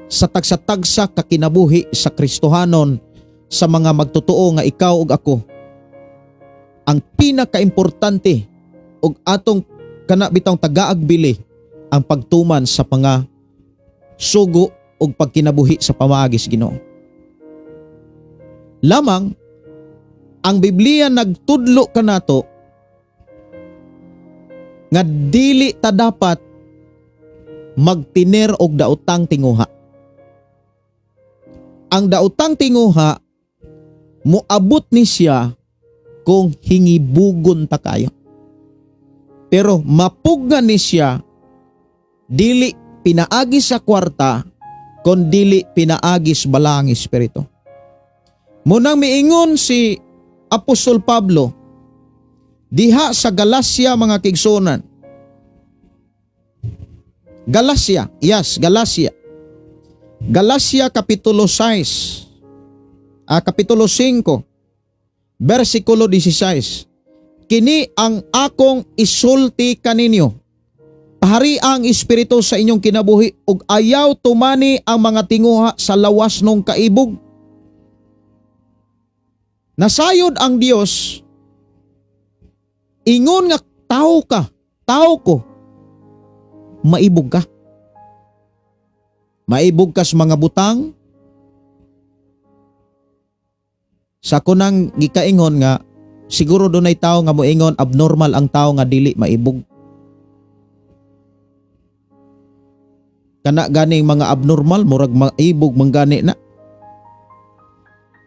sa tagsa-tagsa kakinabuhi sa Kristohanon sa mga magtotoo nga ikaw ug ako. Ang pinakaimportante ug atong kana bitong tagaagbili ang pagtuman sa mga sugo ug pagkinabuhi sa pamaagi sa Ginoo. Lamang ang Biblia nagtudlo kanato nga dili ta dapat magtiner og daotang tinguha. Ang daotang tinguha moabot ni siya kung hingibugon ta kayo. Pero mapuggan ni siya dili pinaagi sa kwarta kon dili pinaagi sa balang espiritu. Munang miingon si Apostol Pablo diha sa Galacia mga kaigsuonan. Galacia kapitulo 5 versikulo 16. Kini ang akong isulti kaninyo. Pahari ang espiritu sa inyong kinabuhi ug ayaw tumani ang mga tinguha sa lawas nung kaibog. Nasayod ang Dios ingon nga tao ko, maibog ka. Maibog ka sa mga butang. Sa kunang gikaingon nga siguro dunay tao nga moingon abnormal ang tao nga dili maibog. Kana ganing mga abnormal murag maibog manggani na.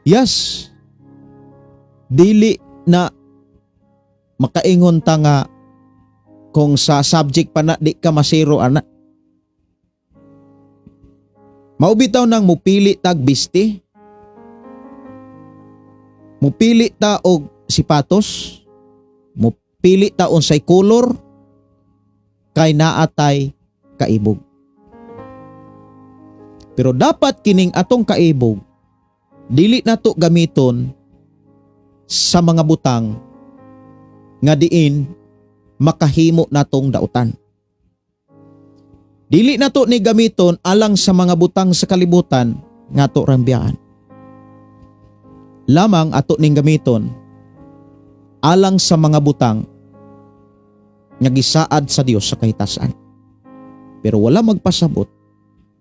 Yes. Dili na makaingon ta nga kung sa subject pa na di ka masiro ana. Maubitaw nang mupili tag bisti. Mupili ta og sipatos. Mupili ta unsay kolor kay naatay kaibog. Pero dapat kining atong kaibog dili nato gamiton sa mga butang nga diin makahimo natong dautan. Dili nato ni gamiton alang sa mga butang sa kalibutan nga ato rambiyaan. Lamang ato ning gamiton alang sa mga butang nga gisaad sa Dios sa kahitasan. Pero wala magpasabot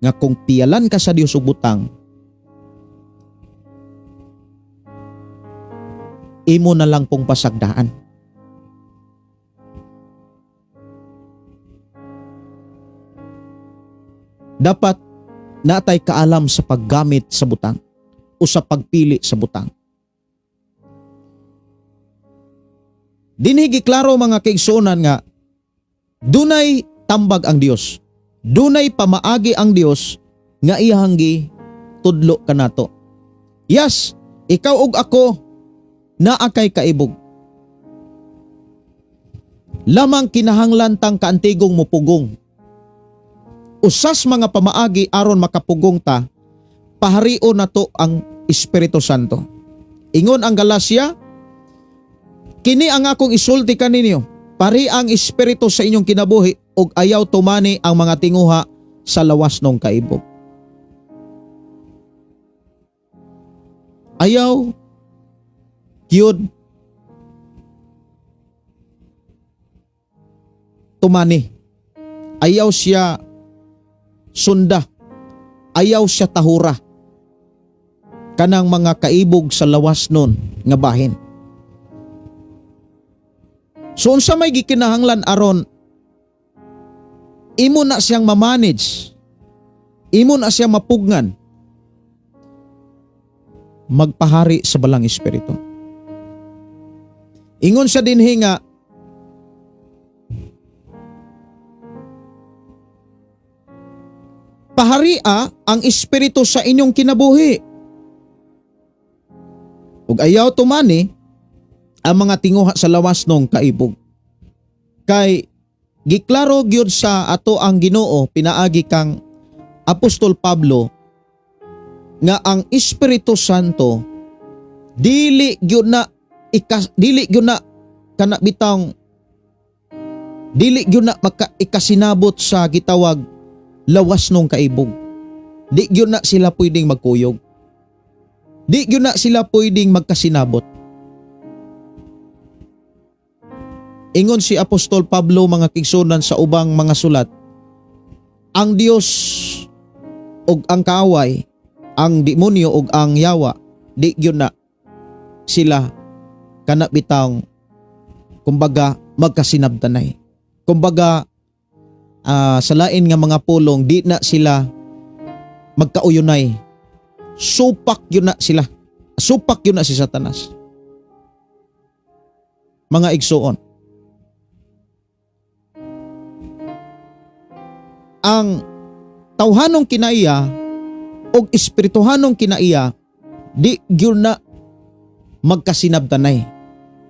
nga kung piyalan ka sa Dios og butang, imo na lang pong pasagdaan. Dapat natay kaalam sa paggamit sa butang o sa pagpili sa butang. Dinhi giklaro mga kaigsuonan nga dunay tambag ang Dios. Dunay pamaagi ang Dios nga iyang tudlo kanato. Yes, ikaw ug ako naa kay kaibog. Lamang kinahanglan tang kaantigong mupugong. Usas mga pamaagi aron makapugong ta, paharion nato ang Espiritu Santo. Ingon ang Galacia, kini ang akong isulti kaninyo, pari ang Espiritu sa inyong kinabuhi ug ayaw tumani ang mga tinguha sa lawas nong kaibog. Ayaw gyud tumani. Ayaw siya sunda. Ayaw siya tahura kanang mga kaibog sa lawas nun nga bahin. So unsa may gikinahanglan aron imo na siyang mamanage, imo na siyang mapugnan, magpahari sa balang espiritu. Ingon siya dinhi nga paharia ang espiritu sa inyong kinabuhi. Ug ayaw tumani ang mga tinguha sa lawas nung kaibog. Kay giklaro gyud sa ato ang Ginoo pinaagi kang Apostol Pablo nga ang Espiritu Santo dili gyud na kana bitang dili gyud na ikasinabot sa gitawag lawas nung kaibog. Di gyud na sila pwedeng magkuyog. Di gyud na sila pwedeng magkasinabot. Ingon si Apostol Pablo mga kigsunan sa ubang mga sulat, ang Dios ug ang kaaway, ang demonyo ug ang yawa, di gyud na sila kana bitang kumbaga magkasinabtanay. Kumbaga sa lain nga mga pulong di na sila magkauyunay. Supak yun na sila. Supak yun na si Satanas. Mga igsuon, ang tawhanong kinaiya o espirituhanong kinaiya di gyud na magkasinabtanay.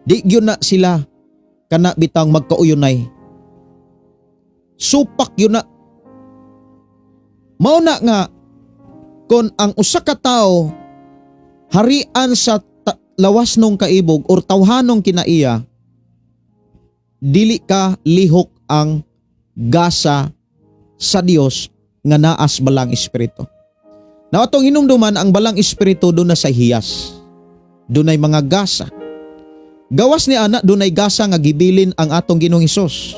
Di gyud na sila kana bitang magkauyunay. Supak yun na. Mao na nga kon ang usa ka tawo harian sa lawas nung kaibog or tawhanong kinaiya, dili ka lihok ang gasa sa Dios nga naas balang espiritu. Na atong hinumduman ang balang espiritu doon na sa hiyas. Dunay mga gasa. Gawas ni ana dunay gasa nga gibilin ang atong Ginoong Hesus.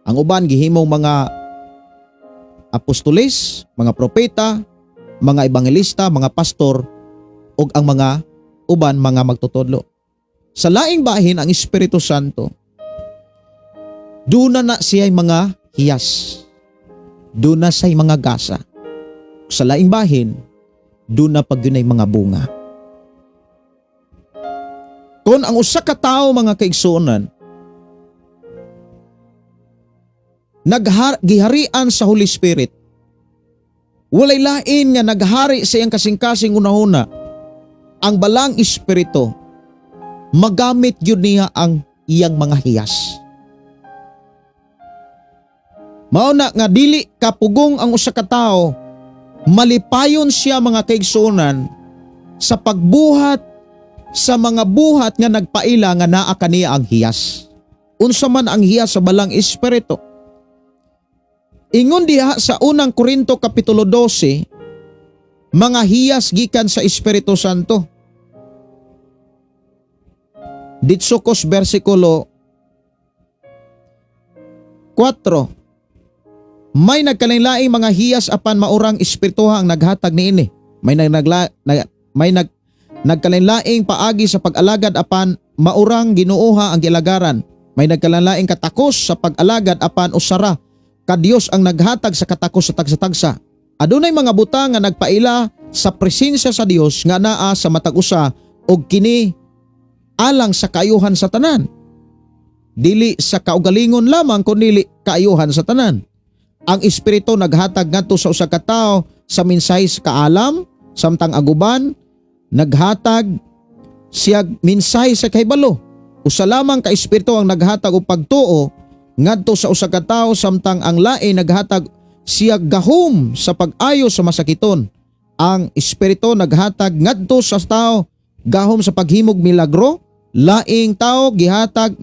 Ang uban gihimong mga apostoles, mga propeta, mga ebangelista, mga pastor, ug ang mga uban mga magtutudlo. Sa laing bahin ang Espiritu Santo, duna na siya'y mga hiyas. Duna siya'y mga gasa. Sa laing bahin, duna pag yun ay mga bunga. Kung ang usa ka tawo mga kaigsuonan, giharian sa Holy Spirit, walay lain nga naghari sa iyang kasing-kasing unahuna, ang balang espiritu, magamit yun niya ang iyang mga hiyas. Mauna nga dili kapugong ang usa ka tawo, malipayon siya mga kaigsuonan sa pagbuhat sa mga buhat nga nagpaila nga naa kaniya ang hiyas. Unsa man ang hiyas sa balang espiritu? Ingon diha sa unang Korinto kapitulo 12, mga hiyas gikan sa Espiritu Santo. Ditsukos versikulo 4. May nagkalain-laing mga hiyas apan maurang espirituha ang naghatag niini. May nagkalain-laing paagi sa pag-alagad apan maurang Ginooha ang gilagaran. May nagkalain-laing katakos sa pag-alagad apan usara ka Dios ang naghatag sa katakos sa tagsa-tagsa. Adunay mga butang nga nagpaila sa presensya sa Dios nga naa sa matag usa og kini alang sa kaayuhan sa tanan. Dili sa kaugalingon lamang kundi kaayuhan sa tanan. Ang Espiritu naghatag ngadto sa usa ka tawo sa mensahe sa kaalam, samtang aguban naghatag siya mensahe sa kahibalo. Usa lamang ka Espiritu ang naghatag og pagtuo ngadto sa usa ka tawo, samtang ang lain naghatag siya gahom sa pag-ayo sa masakiton. Ang Espiritu naghatag ngadto sa tawo gahom sa paghimog milagro. Laing tawo gihatag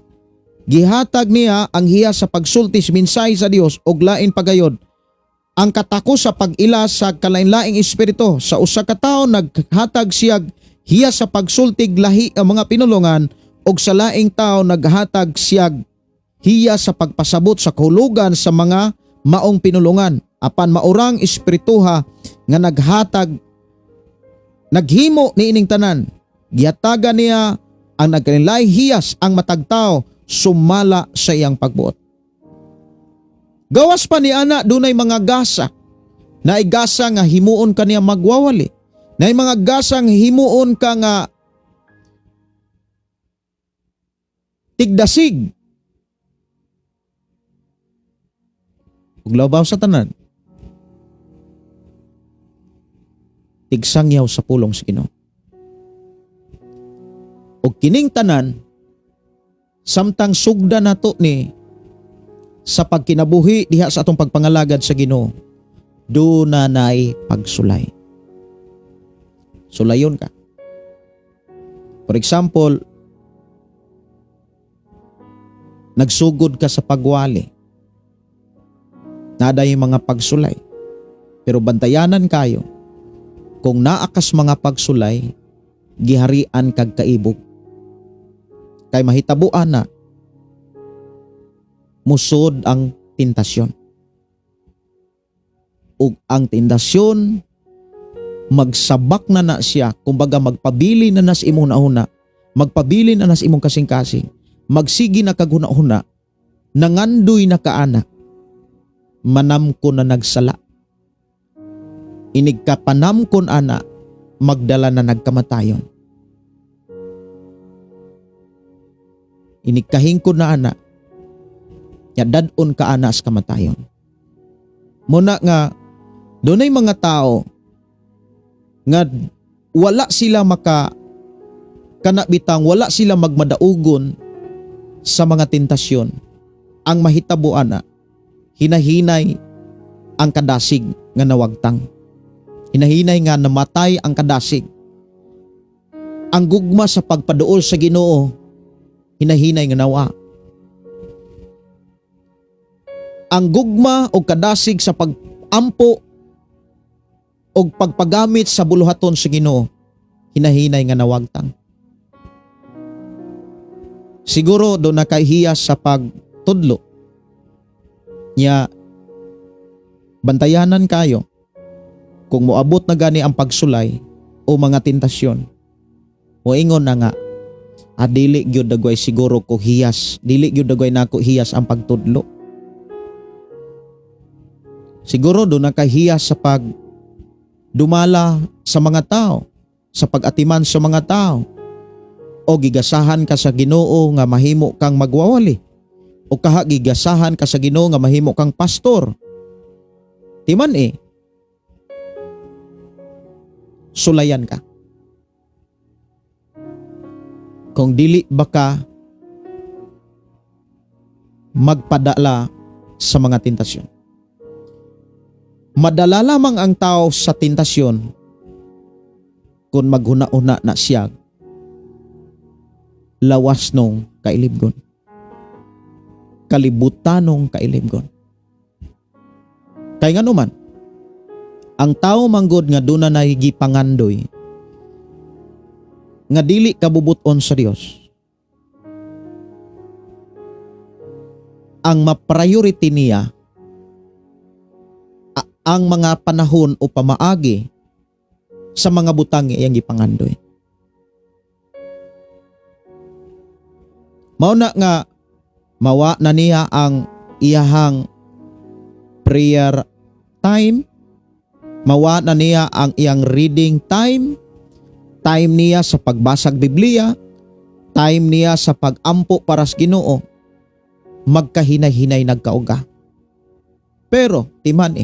niya ang hiya sa pagsulti sa mensahe sa Dios, og lain pagayod ang katako sa pag-ila sa kalain-laing espiritu. Sa usa ka tawo naghatag siya hiya sa pagsultig lahi ang mga pinulungan, og sa laing tawo naghatag siya hiya sa pagpasabot sa kahulugan sa mga maong pinulungan. Apan maurang espirituha nga naghimo niining tanan, gihatagan niya ang nagkalain hiyas ang matagtaw sumala sa iyang pagbuot. Gawas pa ni ana dunay mga gasa, naay gasa nga himuon ka niya magwawali, naay mga gasa nga himuon ka nga tigdasig ug labaw sa tanan, tigsangyaw sa pulong sa Ginoo. O kining tanan, samtang sugda nato ni sa pagkinabuhi diha sa atong pagpangalagad sa Ginoo, dunay pagsulay. Sulayon ka. For example, nagsugod ka sa pagwali, naday mga pagsulay, pero bantayanan kayo, kung naakas mga pagsulay, giharian kag kaibog. Kay mahitabuan na musod ang tentasyon. Ug ang tentasyon magsabak na siya, kumbaga magpabili na nas imong nauna, magpabili na nas imong kasing-kasing, magsigi na kaguna-una, nangandoy na kaana, manamkon na nagsala. Inig ka panamkon ana, magdala na nagkamatayon. Inikahingkod na ana, yadadon ka ana sa kamatayon. Muna nga, dunay mga tao nga wala sila kanabitang, wala sila magmadaugon sa mga tentasyon. Ang mahitabuan na, hinahinay ang kadasig nga nawagtang. Hinahinay nga namatay ang kadasig. Ang gugma sa pagpaduol sa Ginoo, hinahinay nga nawa. Ang gugma o kadasig sa pagampo o pagpagamit sa buluhaton sa Ginoo, hinahinay nga nawagtang. Siguro do nakahiyas sa pagtudlo nya, bantayanan kayo kung moabot na gani ang pagsulay o mga tentasyon. O ingon na nga, dili gyud dagway siguro ko hiyas, dili gyud dagway nako hiyas ang pagtudlo. Siguro do nakahiyas sa pag dumala sa mga tao, sa pag-atiman sa mga tao, o gigasahan ka sa Ginoo nga mahimo kang magwawali, o kaha gigasahan ka sa Ginoo nga mahimo kang pastor. Timan sulayan ka. Kung dili baka magpadala sa mga tentasyon. Madala lamang ang tao sa tentasyon kung maghuna-una na siya lawas nung kailibgon, kalibutan nung kailibgon. Kaya nga naman, ang tao manggod nga doon na nahigipangandoy, nga dili kabubuton sa Dios, ang ma-priority niya ang mga panahon o pamaagi sa mga butang iyang gipangandoy. Mao na nga mawa na niya ang iyahang prayer time, mawa na niya ang iyang reading time niya sa pagbasag Biblia, time niya sa pagampo para sa Ginoo, magkahinay-hinay nagkauga. Pero timan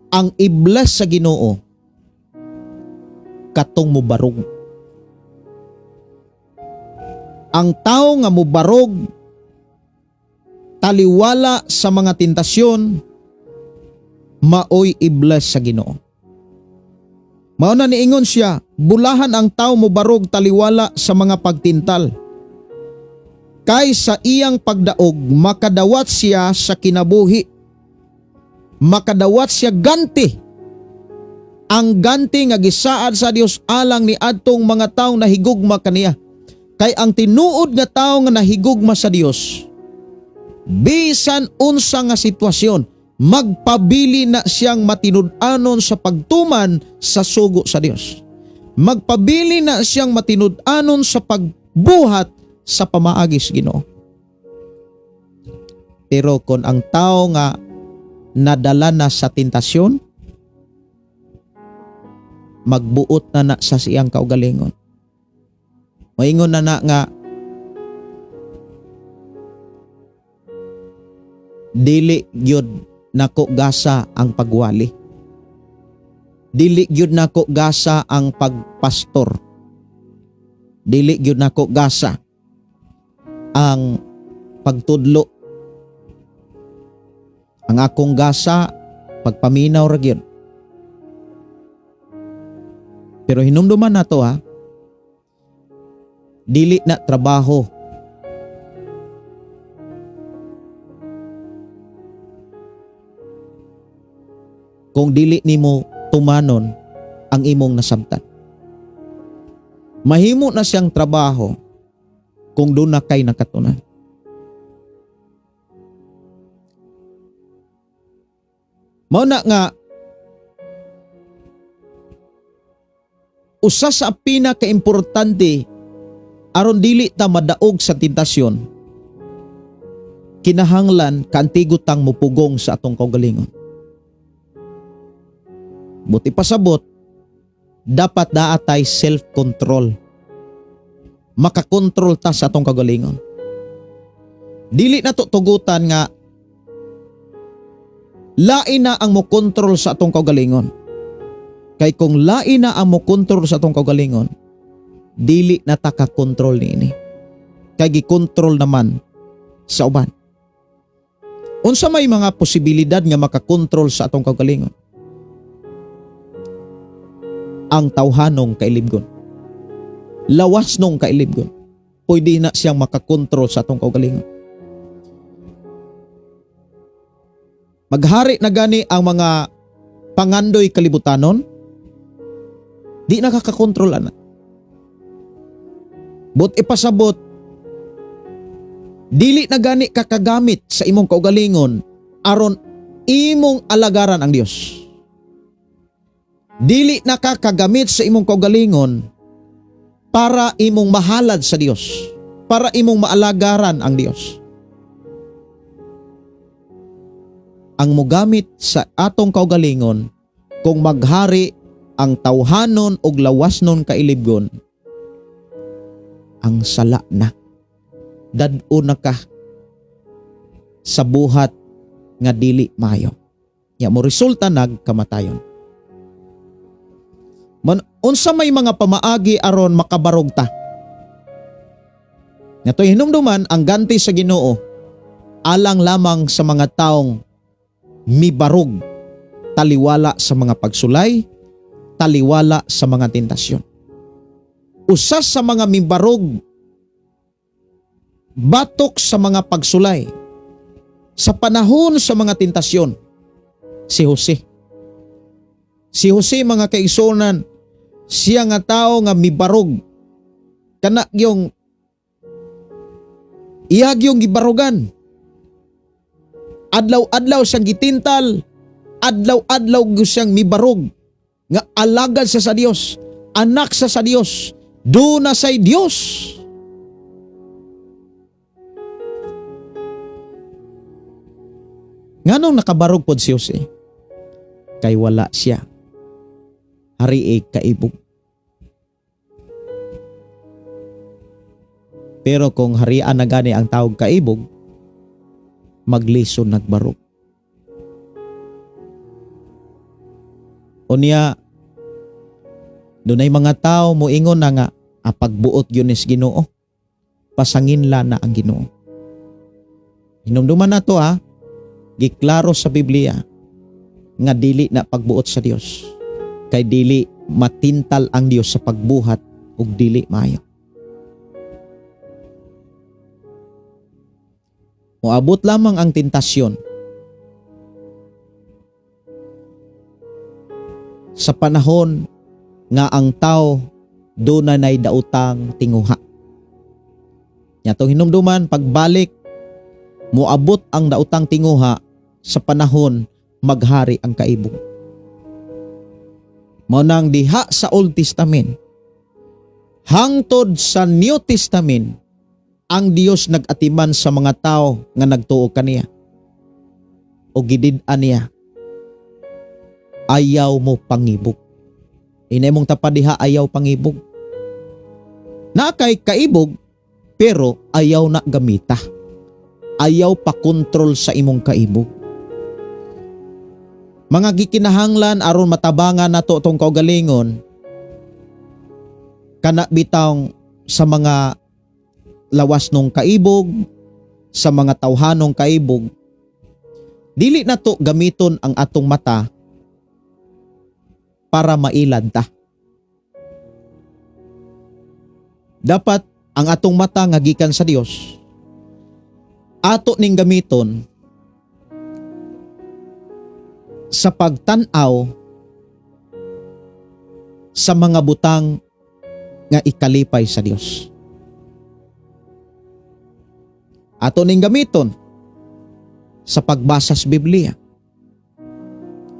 ang i-bless sa Ginoo katong mubarog. Ang tao nga mubarog taliwala sa mga tentasyon maoy i-bless sa Ginoo. Mao na niingon siya, bulahan ang tao mubarog taliwala sa mga pagtintal. Kay sa iyang pagdaog makadawat siya sa kinabuhi. Makadawat siya ganti. Ang ganti nga gisaad sa Dios alang ni adtong mga taong nahigugma kaniya. Kay ang tinuod nga tao nga nahigugma sa Dios, bisan unsa nga sitwasyon, magpabili na siyang matinud-anon sa pagtuman sa sugo sa Dios. Magpabili na siyang matinud-anon sa pagbuhat sa pamaagi sa Ginoo. Pero kung ang tao nga nadala na sa tentasyon, magbuot na sa siyang kaugalingon. Moingon na nga dili gyud nako gasa ang pagwali. Dili gyud nako gasa ang pagpastor. Dili gyud nako gasa ang pagtudlo. Ang akong gasa pagpaminaw ra gyud. Pero hinumduman nato dili na trabaho. Kung dili nimo tumanon ang imong nasabtan. Mahimo na siyang trabaho kung doon na kay nakatunan. Mao na nga usa sa pinaka-importante aron dili ta madaog sa tentasyon, kinahanglan kaantigutang mupugong sa atong kaugalingon. Buti pasabot, dapat daatay self-control. Makakontrol ta sa atong kaugalingon. Dili na to tugutan nga lain na ang mo kontrol sa atong kaugalingon. Kay kung lain na ang mo kontrol sa atong kaugalingon, dili na ta ka-kontrol niini. Kay gi-kontrol naman sa uban. Unsa may mga posibilidad nga makakontrol sa atong kaugalingon? Ang tawhanong kailibgon. Lawas nung kailibgon. Pwede na siyang makakontrol sa atong kaugalingon. Maghari na gani ang mga pangandoy kalibutanon, di nakakakontrol na. But ipasabot, dili na gani kakagamit sa imong kaugalingon aron imong alagaran ang Dios. Dili na kakagamit sa imong kaugalingon para imong mahalad sa Dios, para imong maalagaran ang Dios. Ang mogamit sa atong kaugalingon kung maghari ang tawhanon og lawasnon kailibgon, ang sala na. Dad-o na ka sa buhat nga dili maayo. Ya mo resulta nagkamatayon. Unsa may mga pamaagi aron makabarog ta. Ngatoy hinumduman ang ganti sa Ginoo alang lamang sa mga taong mibarog taliwala sa mga pagsulay, taliwala sa mga tentasyon. Usa sa mga mibarog batok sa mga pagsulay sa panahon sa mga tentasyon, si Jose. Si Jose, mga kaigsunan, siya nga tao nga mibarog. Kana yung iyag yung gibarugan. Adlaw-adlaw siyang gitintal, adlaw-adlaw siyang mibarog. Nga alagad sa Dios, anak sa Dios, do na say Dios. Nganong nakabarog pod si Jose? Kay wala siya hari kaibog. Pero kung harian na gani ang tawag kaibog, maglison nagbarog. Unya, dunay mga tao moingon na nga, pagbuot yun is Ginoo, pasanginla na ang Ginoo. Hinumduman na to giklaro sa Biblia nga dili na pagbuot sa Dios. Kay dili matintal ang Dios sa pagbuhat ug dili maayo. Moabot lamang ang tentasyon sa panahon nga ang tao doon na dautang tinguha. Yatong hinumduman, pagbalik, moabot ang dautang tinguha sa panahon maghari ang kaibog. Mao nang diha sa Old Testament, hangtod sa New Testament, ang Dios nag-atiman sa mga tao nga nagtuo kaniya. O gidid-an niya, ayaw mo pangibog. Inay mong tapadiha, ayaw pangibog. Na kay kaibog, pero ayaw na gamita. Ayaw pa kontrol sa imong kaibog. Mga gikinahanglan aron matabangan nato tong kaugalingon, kana bitawng sa mga lawas nung kaibog, sa mga tawhanong kaibog, dili nato gamiton ang atong mata para mailad ta. Dapat ang atong mata nga gikan sa Dios, ato ning gamiton sa pagtan-aw sa mga butang nga ikalipay sa Dios. Ato ning gamiton sa pagbasa sa Biblia.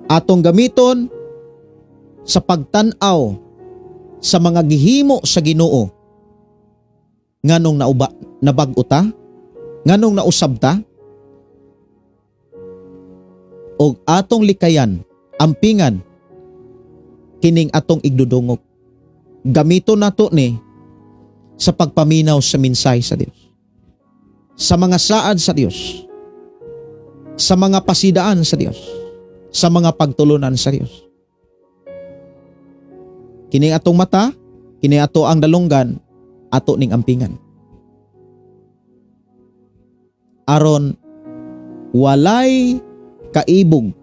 Atong gamiton sa pagtan-aw sa mga gihimo sa Ginoo. Nganong nabag-o ta? Nganong nausab ta? O atong likayan, ampingan, kining atong igdudungog. Gamiton nato ni sa pagpaminaw sa minsay sa Dios. Sa mga saad sa Dios. Sa mga pasidaan sa Dios. Sa mga pagtulunan sa Dios. Kining atong mata, kining ato ang dalunggan, ato ning ampingan. Aron walay kaibog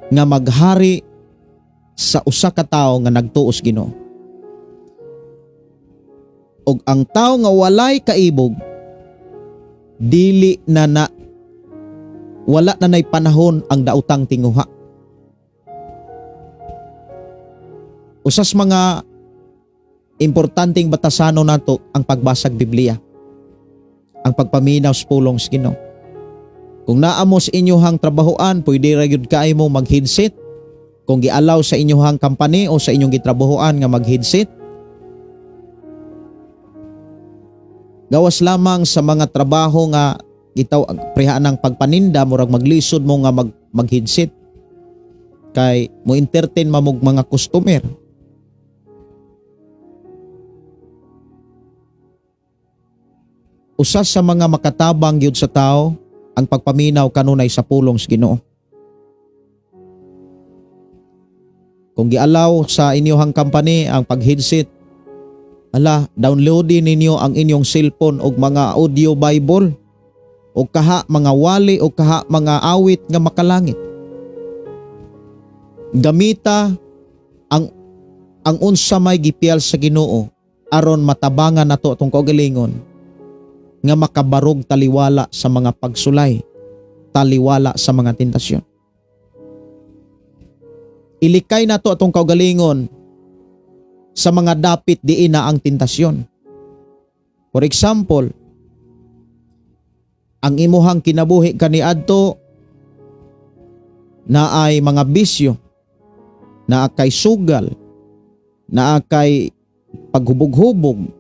nga maghari sa usa ka tawo nga nagtuos Ginoo. Og ang tawo nga walay kaibog, dili na wala na nay panahon ang daotang tinguha. Usas mga importanteng batasano nato ang pagbasag Biblia, ang pagpaminaw sa pulong sa Ginoo. Kung naamo sa inyohang trabahoan, pwede ra gyud kaay mo mag-headset. Kung gialaw sa inyohang company o sa inyong gitrabahoan nga mag-headset, gawas lamang sa mga trabaho nga gitaw prehaan ng pagpaninda, murag maglisod mo nga mag-headset kay mo entertain mamog mga customer. Usas sa mga makatabang gyud sa tao ang pagpaminaw kanunay sa pulong sa Ginoo. Kung gialaw sa inyohang company ang pag-headset, downloadin ninyo ang inyong cellphone og mga audio Bible o kaha mga wali o kaha mga awit nga makalangit. Gamita ang unsa may gipiyal sa Ginoo aron matabangan nato atong kaugalingon nga makabarog taliwala sa mga pagsulay, taliwala sa mga tentasyon. Ilikay nato atong kaugalingon sa mga dapit diin na ang tentasyon. For example, ang imuhang kinabuhi kaniadto na ay mga bisyo, na kay sugal, na kay paghubog-hubog.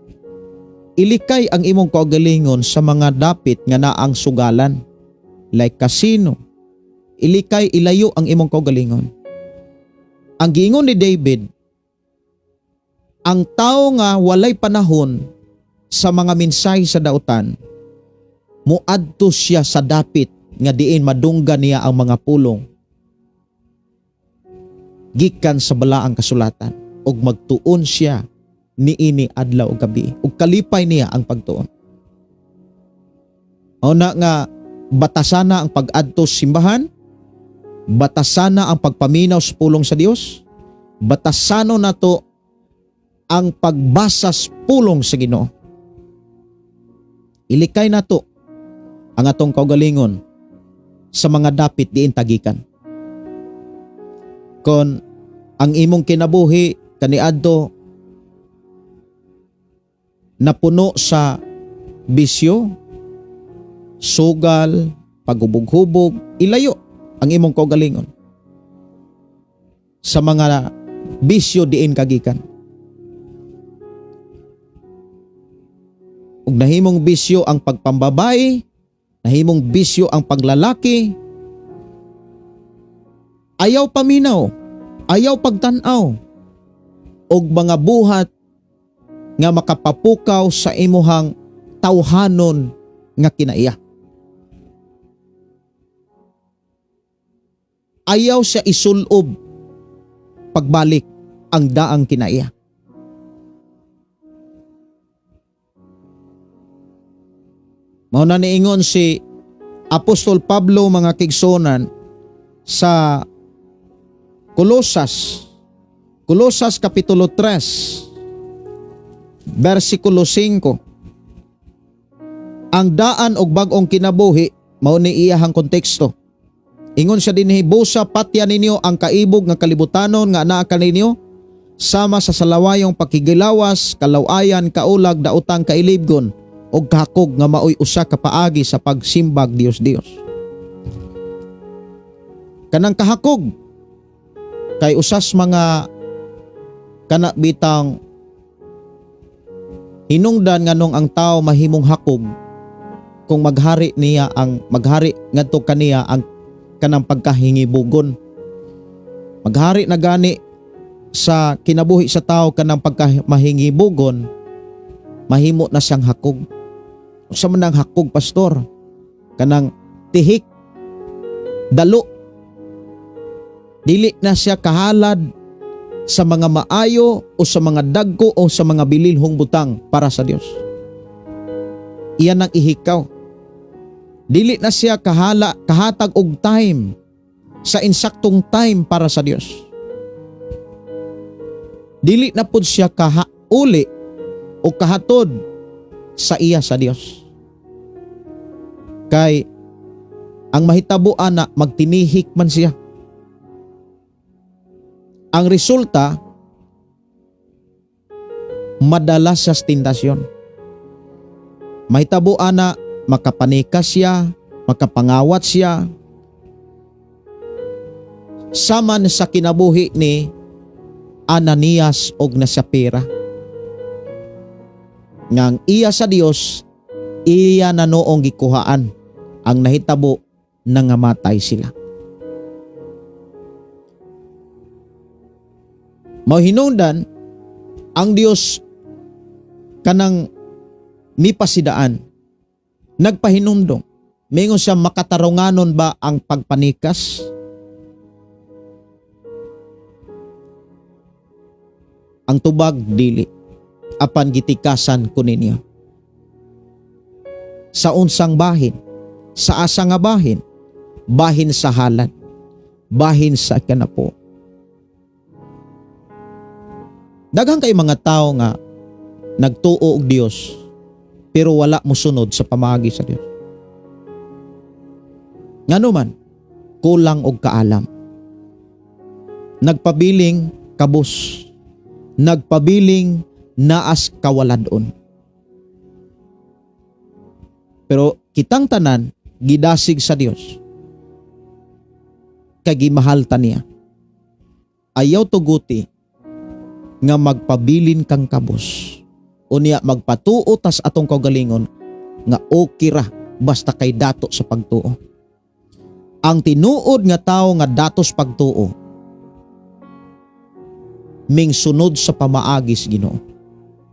Ilikay ang imong kaugalingon sa mga dapit nga naang sugalan, like casino. Ilikay, ilayo ang imong kaugalingon. Ang giingon ni David, ang tao nga walay panahon sa mga mensahe sa dautan, muadto siya sa dapit nga diin madunggan niya ang mga pulong gikan sa balaang kasulatan ug magtuon siya niini adlaw ug gabi ug kalipay niya ang pagtuon. Una nga batasana ang pag-adto sa simbahan, batasana ang pagpaminaw sa pulong sa Dios, batasano nato ang pagbasa sa pulong sa Ginoo. Ilikay nato ang atong kaugalingon sa mga dapit diin tagikan. Kon ang imong kinabuhi kaniadto napuno sa bisyo, sugal, paghubog-hubog, ilayo ang imong kaugalingon sa mga bisyo diin kagikan. Ug nahimong bisyo ang pagpambabae, nahimong bisyo ang paglalaki, ayaw paminaw, ayaw pagtan-aw, og mga buhat nga makapapukaw sa imuhang tawhanon nga kinaiya. Ayaw siya isulob pagbalik ang daang kinaiya. Mao na niingon si Apostol Pablo mga kigsonan sa Kolosas kapitulo 3 versikulo 5. Ang daan og bag-ong kinabuhi mao ni iyahang konteksto. Ingon siya dinhi, busa patya ninyo ang kaibog nga kalibutanon nga anaa kaninyo sama sa salawayong pakigilawas, kalawayan, kaulag, daotang kailibgon og kahakog nga maoy usa ka paagi sa pagsimbag Dios. Kanang kahakog kay usas mga kana bitang hinungdan nganong ang tao mahimong hakog kung maghari ngadto kaniya ang kanang pagkahingibugon. Maghari na gani sa kinabuhi sa tao kanang pagkamahingibugon, mahimo na siyang hakog. Usa man ang hakog, pastor? Kanang tihik, dalo. Dili na siya kahalad sa mga maayo o sa mga dagko o sa mga bililhong butang para sa Dios. Iyan ang ihikaw. Dili na siya kahatag og time sa insaktong time para sa Dios. Dili na pud siya kahauli o kahatod sa iya sa Dios. Kay ang mahitabuan na magtinihik man siya. Ang resulta, madalas sa tentasyon. Mahitabuan na makapanikas siya, makapangawat siya. Saman sa kinabuhi ni Ananias og na Sapira. Ngang iya sa Dios, iya na noong gikuhaan. Ang nahitabo nangamatay sila. Mauhinungdan, ang Dios kanang mipasidaan, nagpahinumdong, mingon siya makatarunganon ba ang pagpanikas? Ang tubag dili, apan gitikasan ko ninyo. Sa unsang bahin, sa asa nga bahin, bahin sa halad, bahin sa kanapo. Daghang kay mga tao nga nagtuo og Dios pero wala mosunod sa pamaagi sa Dios. Ngano man, kulang og kaalam. Nagpabiling kabus, nagpabiling naas kawaladon. Pero kitang tanan gidasig sa Dios. Kay gimahal ta niya. Ayaw tuguti nga magpabilin kang kabus. Unya magpatuo tas atong kaugalingon nga okay ra basta kay dato sa pagtuo. Ang tinuod nga tao nga datos pagtuo ming sunod sa pamaagis Ginoo.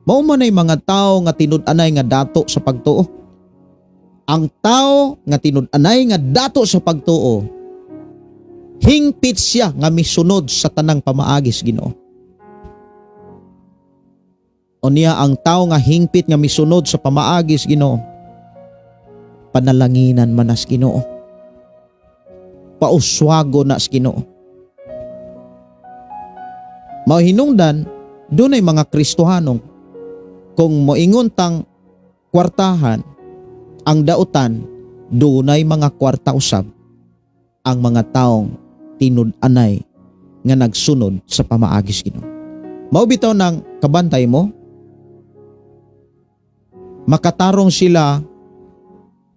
Mao man ay mga tao nga tinud-anay nga dato sa pagtuo. Ang tao nga tinud-anay nga dato sa pagtuo, hingpit siya nga misunod sa tanang pamaagis Ginoo. Unya ang tao nga hingpit nga misunod sa pamaagis Ginoo, panalanginan man as Ginoo. Pauswago na as Ginoo. Mao hinungdan dunay mga Kristohanong kung moingon tang kwartahan ang dautan, dunay mga kwarta usab ang mga taong tinud-anay nga nagsunod sa pamaagis Ginoo. Mao bitaw ng kabantay mo, makatarong sila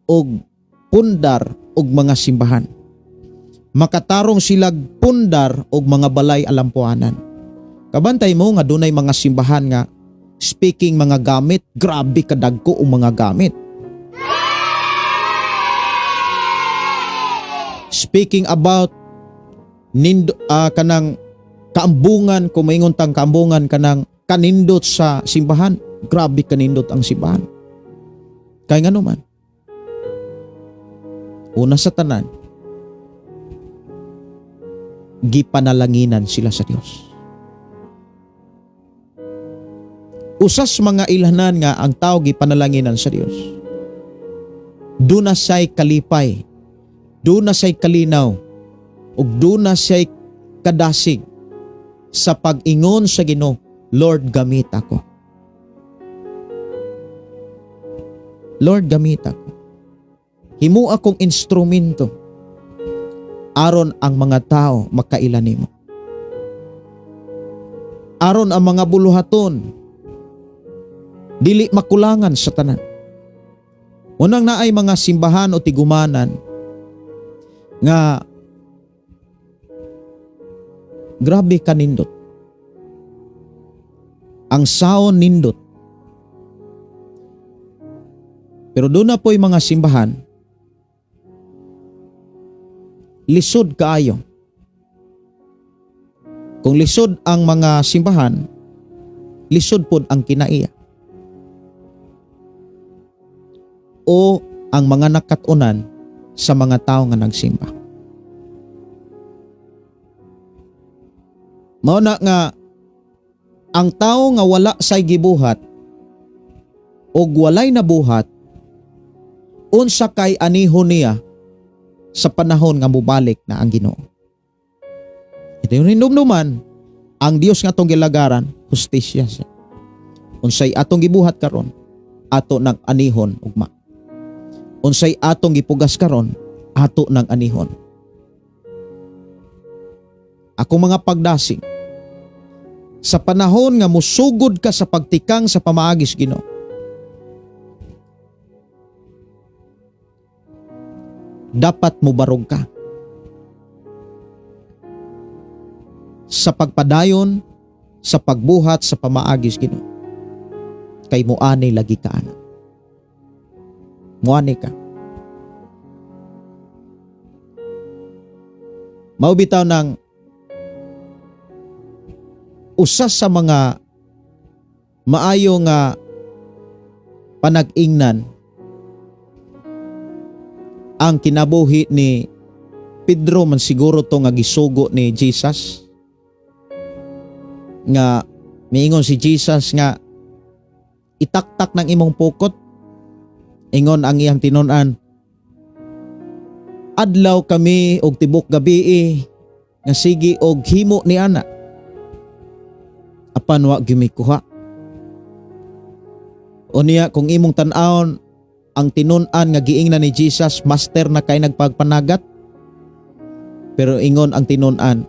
og pundar og mga simbahan. Makatarong sila pundar og mga balay alampuanan. Kabantay mo nga dunay mga simbahan nga speaking mga gamit, grabe kadagko og mga gamit. Speaking about kanang kaambungan, kung maingon tang kaambungan kanang kanindot sa simbahan, grabe kanindot ang simbahan. Kaya nga naman, una sa tanan, gipanalanginan sila sa Dios. Usas mga ilanan nga ang tao gipanalanginan sa Dios, duna say kalipay, duna say kalinaw, ug duna say kadasig sa pag-ingon sa Ginoo, Lord gamit ako. Lord gamit ako. Himo akong instrumento aron ang mga tao makailan nimo. Aron ang mga buluhaton dili makulangan sa tanan. Unang naay mga simbahan o tigumanan nga grabe kanindot. Ang sound nindot. Pero doon na po'y mga simbahan, lisod kaayo. Kung lisod ang mga simbahan, lisod pod ang kinaiya. O ang mga nakatunan sa mga tao nga nagsimba. Mao na nga ang tao nga wala say gibuhat o walay nabuhat, unsa kay anihon niya sa panahon nga mubalik na ang Ginoo. Ito yung hinumduman, ang Dios nga atong gilagaran, hustisya siya. Unsay atong gibuhat karon, ato nang anihon ugma. Unsay atong gipugas karon, ato nang anihon. Ako mga pagdasig, sa panahon nga musugod ka sa pagtikang sa pamaagis Ginoo, dapat mo barog ka sa pagpadayon, sa pagbuhat sa pamaagis Ginoo. Kay muanay lagi ka ana. Muanay ka. Mao bitaw ng usas sa mga maayo nga panag-ingnan ang kinabuhi ni Pedro, man siguro to nga gisugo ni Jesus, nga miingon si Jesus nga itaktak ng imong pukot. Ingon ang iyang tinun-an, adlaw kami og tibok gabi nga sige og himo ni ana, apan wa gimikuha. Unya kung imong tan-awon ang tinun-an nga giingnan ni Jesus, master na kay nagpagpanagat. Pero ingon ang tinun-an,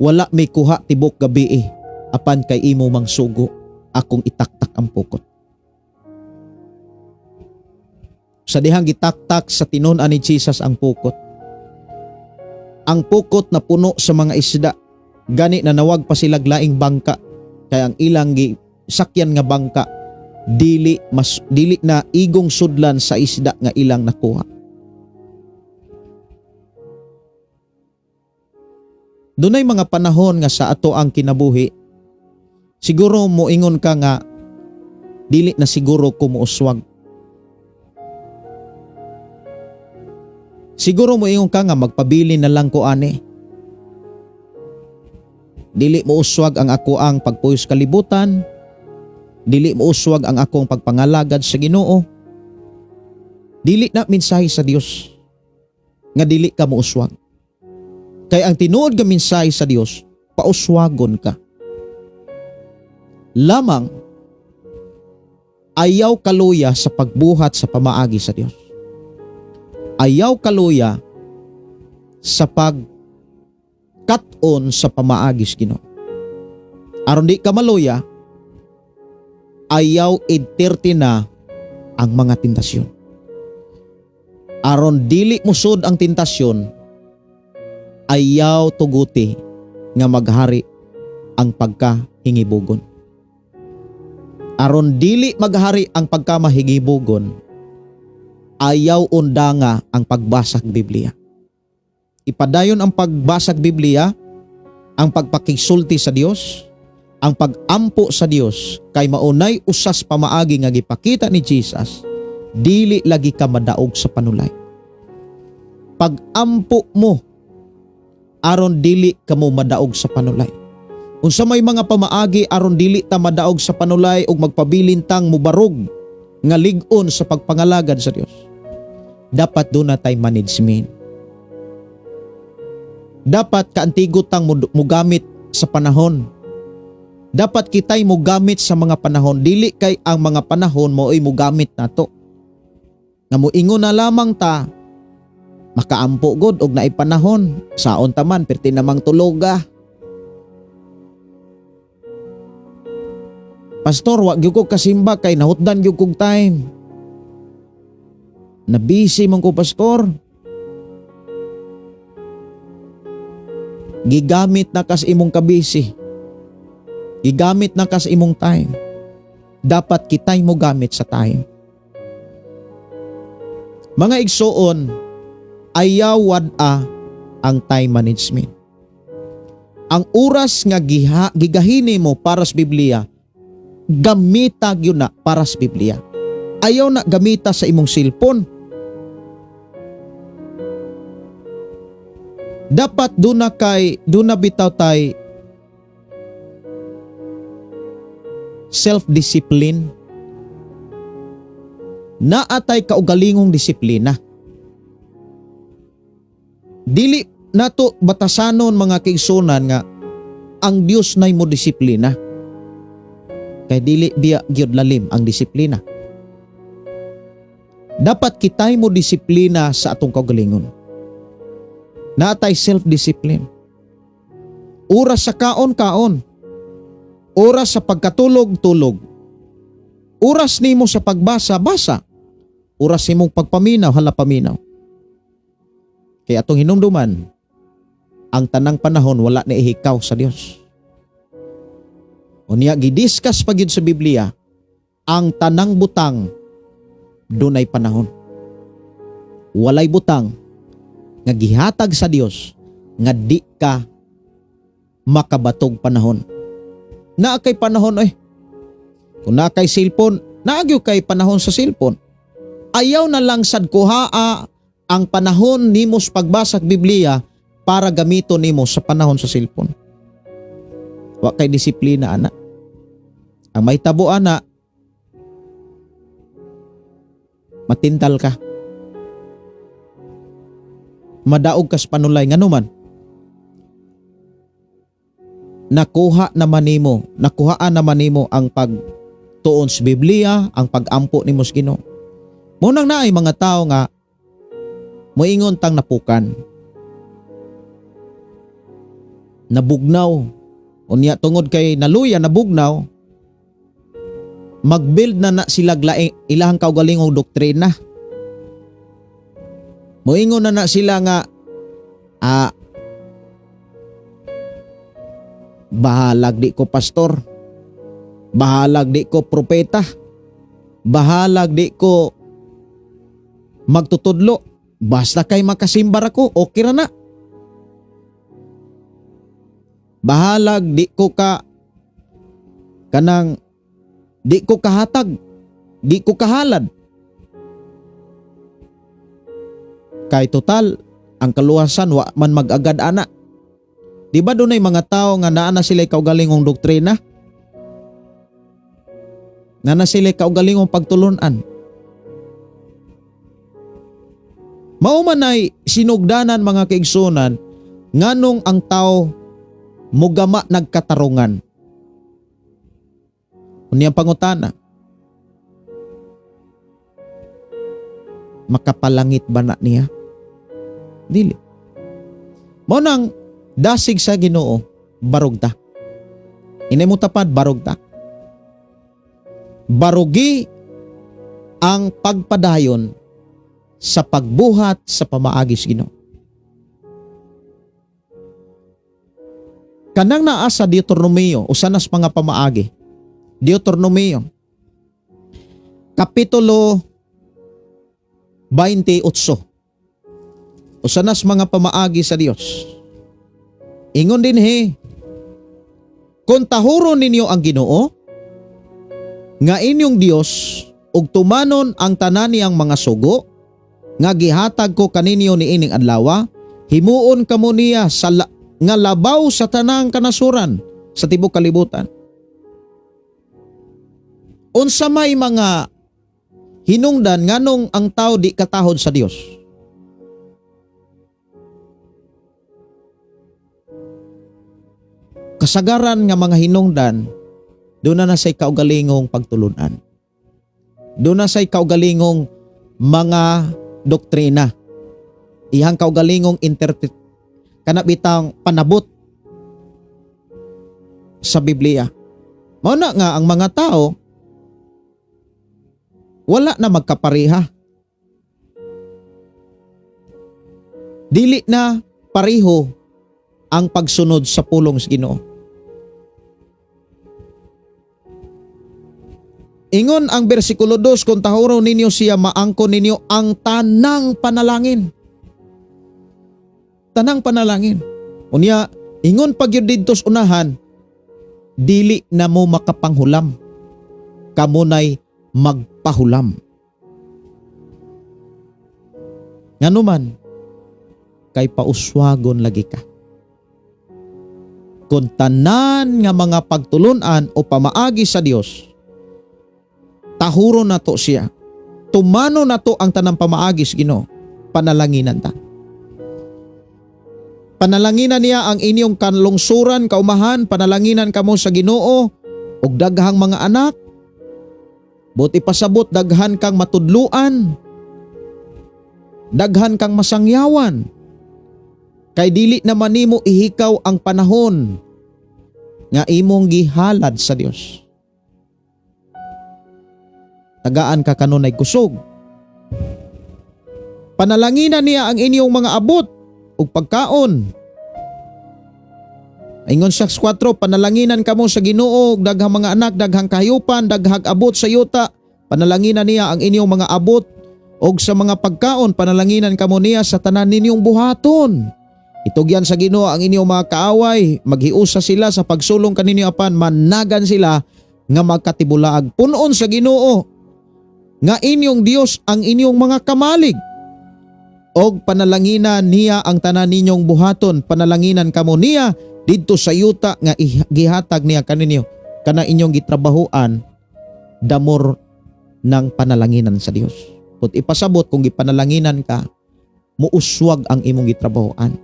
wala may kuha tibok gabi apan kay imo mang sugo akong itaktak ang pukot. Sa dihang gitaktak sa tinun-an ni Jesus ang pukot, ang pukot na puno sa mga isda, gani na nawag pa sila laing bangka, kaya ang ilang sakyan nga bangka dili na igong sudlan sa isda nga ilang nakuha. Dunay mga panahon nga sa ato ang kinabuhi Siguro moingon ka nga, dili na siguro ko muuswag. Siguro moingon ka nga, magpabili na lang ko ani. Dili mo uswag ang ako ang pagpuyos kalibutan. Dili mo uswag ang akong pagpangalagad sa Ginoo. Dili na mensahe sa Dios nga dili ka mo uswag. Kay ang tinuod nga mensahe sa Dios, pauswagon ka. Lamang ayaw kaluya sa pagbuhat sa pamaagi sa Dios. Ayaw kaluya sa pag-cut-on sa pamaagi sa Ginoo. Aron di ka maluya, ayaw idtirti na ang mga tentasyon. Aron dili musod ang tentasyon, ayaw tuguti nga maghari ang pagkahingibugon. Aron dili maghari ang pagkamahingibugon, ayaw undanga ang pagbasag Biblia. Ipadayon ang pagbasag Biblia, ang pagpakisulti sa Dios, ang pagampo sa Dios, kay maunay usas pamaagi nga gipakita ni Jesus, dili lagi ka madaog sa panulay. Pagampo mo, aron dili ka mo madaog sa panulay. Unsa may mga pamaagi aron dili ta madaog sa panulay ug magpabilintang mubarog nga lig-on sa pagpangalagad sa Dios. Dapat doon na tay management. Dapat kaantigotang mo gamit sa panahon. Dapat kitay mo gamit sa mga panahon. Dili kay ang mga panahon mo ay mo gamit nato. Nga moingon na lamang ta, makaampo god og naay panahon. Saon taman perti namang tuloga. Pastor, wag gyud ko kasimba kay nahutdan gyud kog time. Nabisi man ko, pastor. Gigamit na kas imong kabisi. Gigamit na kas imong time. Dapat kitay mo gamit sa time. Mga igsoon, ayaw wad-a ang time management. Ang oras nga gigahini mo para sa Biblia, gamita yun na para sa Biblia. Ayaw na gamita sa imong cellphone. Dapat doon na bitaw tay self-discipline. Naatay kaugalingong disiplina. Dili nato batasanon mga kaigsunan nga ang Dios nay mo disiplina. Kay dili biya gyud lalim ang disiplina. Dapat kitay mo disiplina sa atong kaugalingon. Natay self-discipline. Oras sa kaon-kaon. Oras sa pagkatulog-tulog. Oras nimo sa pagbasa-basa. Oras nimong pagpaminaw, paminaw. Kaya atong hinumduman, ang tanang panahon wala na ihikaw sa Dios. Unya gidiscuss pa gyud sa Biblia, ang tanang butang dunay panahon. Walay butang nga gihatag sa Dios nga di ka makabatog panahon. Naa kay panahon kung naa kay cellphone, naagyo kay panahon sa cellphone. Ayaw na lang sad kuhaa ang panahon nimo sa pagbasag Biblia para gamiton nimo sa panahon sa cellphone. Wa kay disiplina ana. Ang may tabo ana, matintal ka. Madaog ka sa panulay nganuman. Nakuhaan naman nimo ang pagtuon sa Biblia, ang pagampo nimo sa Ginoo. Munang naay mga tao nga moingon tang napukan. Nabugnaw. Unya tungod kay naluya nabugnaw, mag-build na sila ilahang kaugalingong doktrina. Moingon na sila nga bahalag di ko pastor, bahalag di ko propeta, bahalag di ko magtutudlo, basta kay makasimbar ako okay ra na. Bahalag di ko ka kanang di ko kahatag, di ko kahalad. Kay total, ang kaluwasan wa man mag-agad ana. Di ba doon ay mga tao nga naana sila kaugalingong doktrina? Naana sila kaugalingong pagtulunan. Mao man ay sinugdanan mga kaigsunan nganong ang tao mugama nagkatarungan. Unyang pangutana, makapalangit ba na niya? Dili. Mao nang dasig sa Ginoo, barugta. Inay mo tapad, barugta. Barugi ang pagpadayon sa pagbuhat sa pamaagi sa Ginoo. Kanang naa sa Deuteronomio, usanas mga pamaagi. Deuteronomio, Kapitulo 28. Usanas mga pamaagi sa Dios. Ingon din kung tahuron ninyo ang Ginoo, nga inyong Dios, ug tumanon ang tanan niyang mga sugo, nga gihatag ko kaninyo ni ining adlaw, himuon kamo niya nga labaw sa tanang kanasuran sa tibuok kalibutan. Unsa may mga hinungdan nganong ang tao di katahod sa Dios? Kasagaran nga mga hinungdan, doon na say kaugalingong pagtulunan. Doon na say kaugalingong mga doktrina. Ihang kaugalingong kanabitang panabot sa Biblia. Mao na nga ang mga tao wala na magkapareha. Dili na pareho ang pagsunod sa pulong sa Ginoo. Ingon ang bersikulo 2, kung tahuron ninyo siya, maangkon ninyo ang tanang panalangin. Tanang panalangin. Unya, ingon pag yun dito sa unahan, dili na mo makapanghulam. Kamunay magpahulam. Nganuman, kay pauswagon lagi ka. Kung tanan nga mga pagtulunan o pamaagi sa Dios, tahuro na to siya. Tumano na to ang tanang pamaagi sa Ginoo. Panalanginan ta. Panalanginan niya ang inyong kanlungsuran, kaumahan, panalanginan kamo sa Ginoo ug daghang mga anak. Buti pasabot daghan kang matudluan. Daghan kang masangyawan. Kay dili naman nimo ihikaw ang panahon nga imong gihalad sa Dios. Tagaan ka kanunay kusog. Panalanginan niya ang inyong mga abot ug pagkaon. Ingon sa 4, panalanginan kamo sa Ginoo, daghang mga anak, daghang kahayupan, daghang abot sa yuta. Panalanginan niya ang inyong mga abot ug sa mga pagkaon, panalanginan kamo niya sa tanan ninyong buhaton. Itugyan sa Ginoo ang inyong mga kaaway, maghiusa sila sa pagsulong kaninyo apan, managan sila nga magkatibulaag. Punon sa Ginoo nga inyong Dios ang inyong mga kamalig. Og panalanginan niya ang tanan ninyong buhaton, panalanginan kamo niya didto sa yuta nga gihatag niya kaninyo, kana inyong gitrabahoan, damor ng panalanginan sa Dios. Kung ipasabot kung gipanalanginan ka, muuswag ang imong gitrabahoan.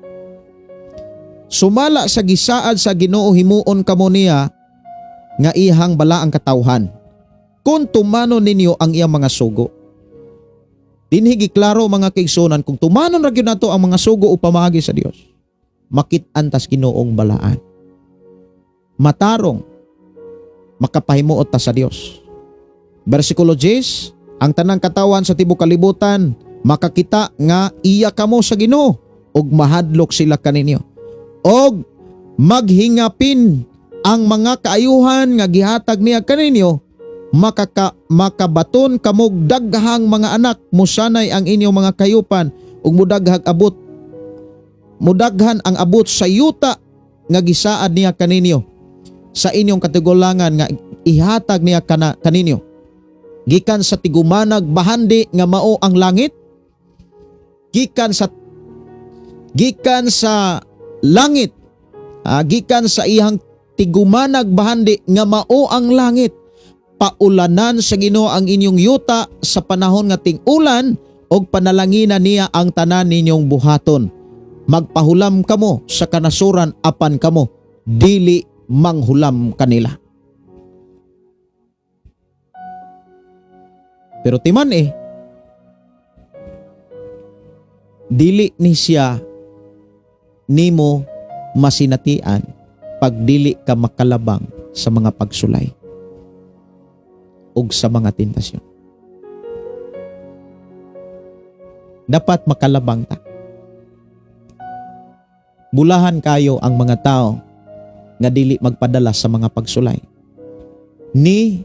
Sumala sa gisaad sa Ginoo, himuon kamo niya nga ihang bala ang katawhan. Kung tumano ninyo ang iyang mga sugo. Dinhigi klaro mga kaigsunan, kung tumanon ra gyud nato ang mga sugo o pamaagi sa Dios, makit-an tas Ginoong balaan. Matarong makapahimuot ta sa Dios. Bersikulo 10, ang tanang katawan sa tibuok kalibutan makakita nga iya kamo sa Ginoo ug mahadlok sila kaninyo. Og maghingapin ang mga kaayuhan nga gihatag niya kaninyo, makabaton kamog daghang mga anak, musanay ang inyong mga kayupan ug mudaghan ang abot sa yuta nga gisaad niya kaninyo. sa inyong katigulangan nga ihatag niya kaninyo. Gikan sa tigumanag bahandi nga mao ang langit, gikan sa langit, gikan sa ihang tigumanag bahandi nga mao ang langit. Paulanan sa Ginoo ang inyong yuta sa panahon nga ting-ulan og panalanginan niya ang tanan ninyong buhaton. Magpahulam kamo sa kanasuran apan kamo dili manghulam kanila. Pero timan dili ni siya nimo masinatian pag dili ka makalabang sa mga pagsulay ug sa mga tentasyon. Dapat makalabang ta. Bulahan kayo ang mga tao nga dili magpadala sa mga pagsulay, ni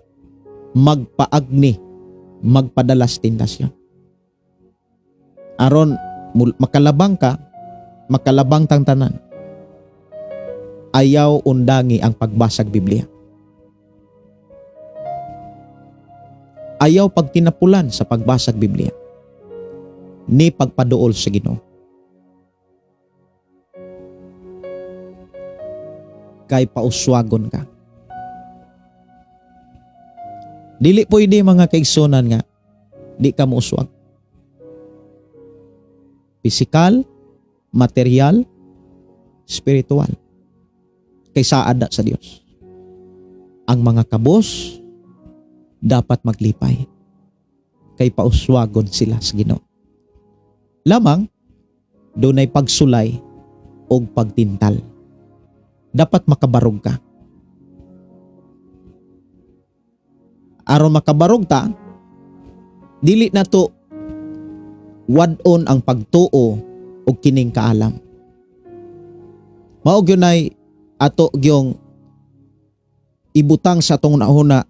magpaagni magpadala sa tentasyon. Aron makalabang ka, makalabang tang tanan. Ayaw undangi ang pagbasag Biblia. Ayaw pagtinapulan sa pagbasag Biblia, ni pagpaduol sa Ginoo. Kay pauswagon ka. Dili pwede mga kaigsunan nga di ka mauswag. Pisikal, material, spiritual. Kay saad sa Dios. Ang mga kabos dapat maglipay. Kay pauswagon sila sa Ginoo. Lamang dunay pagsulay o pagtintal. Dapat makabarog ka. Aron makabarog ta, dili na to wadon ang pagtuo o kining kaalam. Mao gyunay ato gyung ibutang sa atong nauna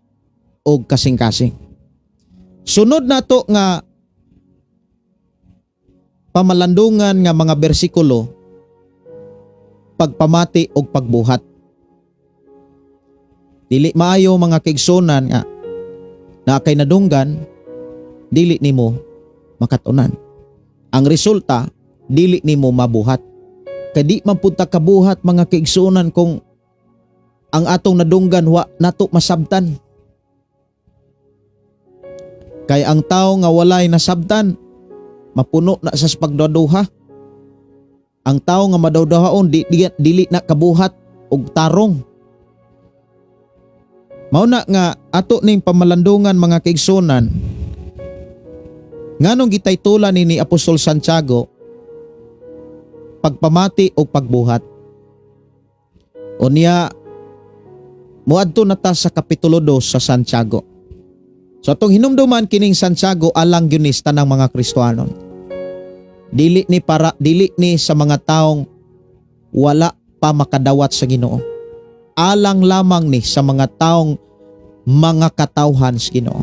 og kasing-kasing. Sunod na to nga pamalandungan nga mga bersikulo, pagpamati og pagbuhat. Dili maayo mga kaigsunan nga na kay nadunggan, dili nimo makatunan. Ang resulta, dili nimo mabuhat. Kay di man pud ta kabuhat mga kaigsunan kung ang atong nadunggan wa nato masabtan. Kay ang tao nga walay nasabtan, mapuno na sa pagduduha. Ang tao nga madawdahaon dili na kabuhat og tarong. Mao na nga ato ning pamalandungan mga kaigsunan. Nganong gitaytulan ni Apostol Santiago pagpamati o pagbuhat. Unya muadto na ta sa kapitulo 2 sa Santiago. So atong hinumduman kining Santiago alang gyunis tanang mga Kristiyanon. Dili ni sa mga taong wala pa makadawat sa Ginoo. Alang lamang ni sa mga taong mga katawhan sa Ginoo.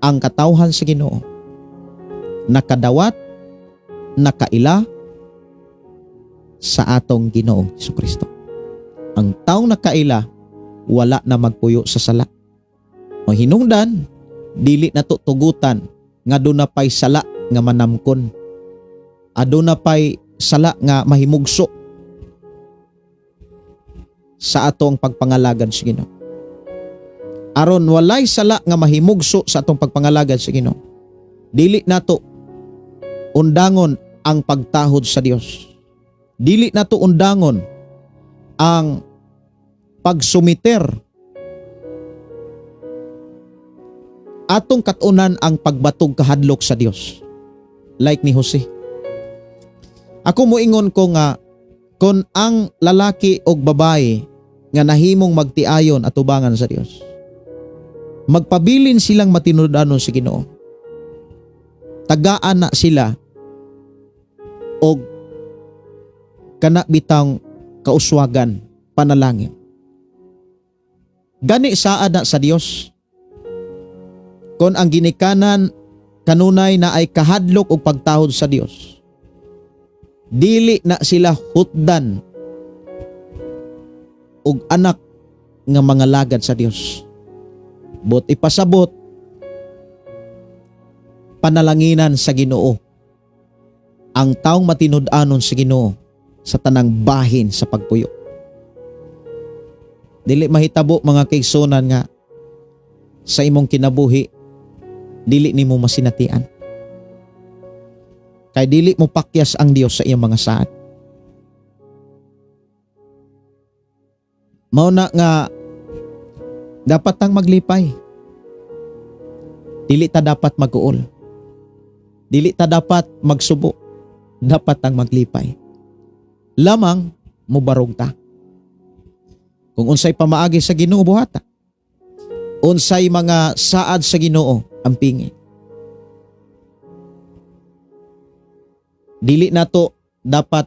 Ang katawhan sa Ginoo nakadawat, nakaila sa atong Ginoong Jesucristo. Ang taong nakaila wala na magpuyo sa sala. O hinungdan, dili na to tugutan nga doon na pa'y sala nga manamkon. Aduna pa'y sala nga mahimugso sa atong pagpangalagad sa Ginoo. Aron walay sala nga mahimugso sa atong pagpangalagad sa Ginoo, dili nato undangon ang pagtahod sa Dios. Dili nato undangon ang pagsumiter atong katunan ang pagbatog kahadlok sa Dios. Like ni Jose. Ako moingon ko nga kung ang lalaki o babae nga nahimong magtiayon at tubangan sa Dios, magpabilin silang matinudanon sa Ginoo. Tagaan na sila og kana bitang kauswagan panalangin. Gani saad na sa Dios. Kung ang ginikanan kanunay na ay kahadlok o pagtahod sa Dios, dili na sila hutdan ug anak nga mga lagad sa Dios. But ipasabot panalanginan sa Ginoo ang taong matinud-anon sa Ginoo sa tanang bahin sa pagpuyo. Dili mahitabo mga kaigsunan nga sa imong kinabuhi dili nimo masinatian. Kay dili mo pakyas ang Dios sa iyang mga saad. Mao na nga dapat tang maglipay. Dili ta dapat mag-uol. Dili ta dapat magsubo. Dapat tang maglipay. Lamang mubarog ta. Kung unsay pamaagi sa Ginoo buhata. Unsay mga saad sa Ginoo ang pingi. Dili nato dapat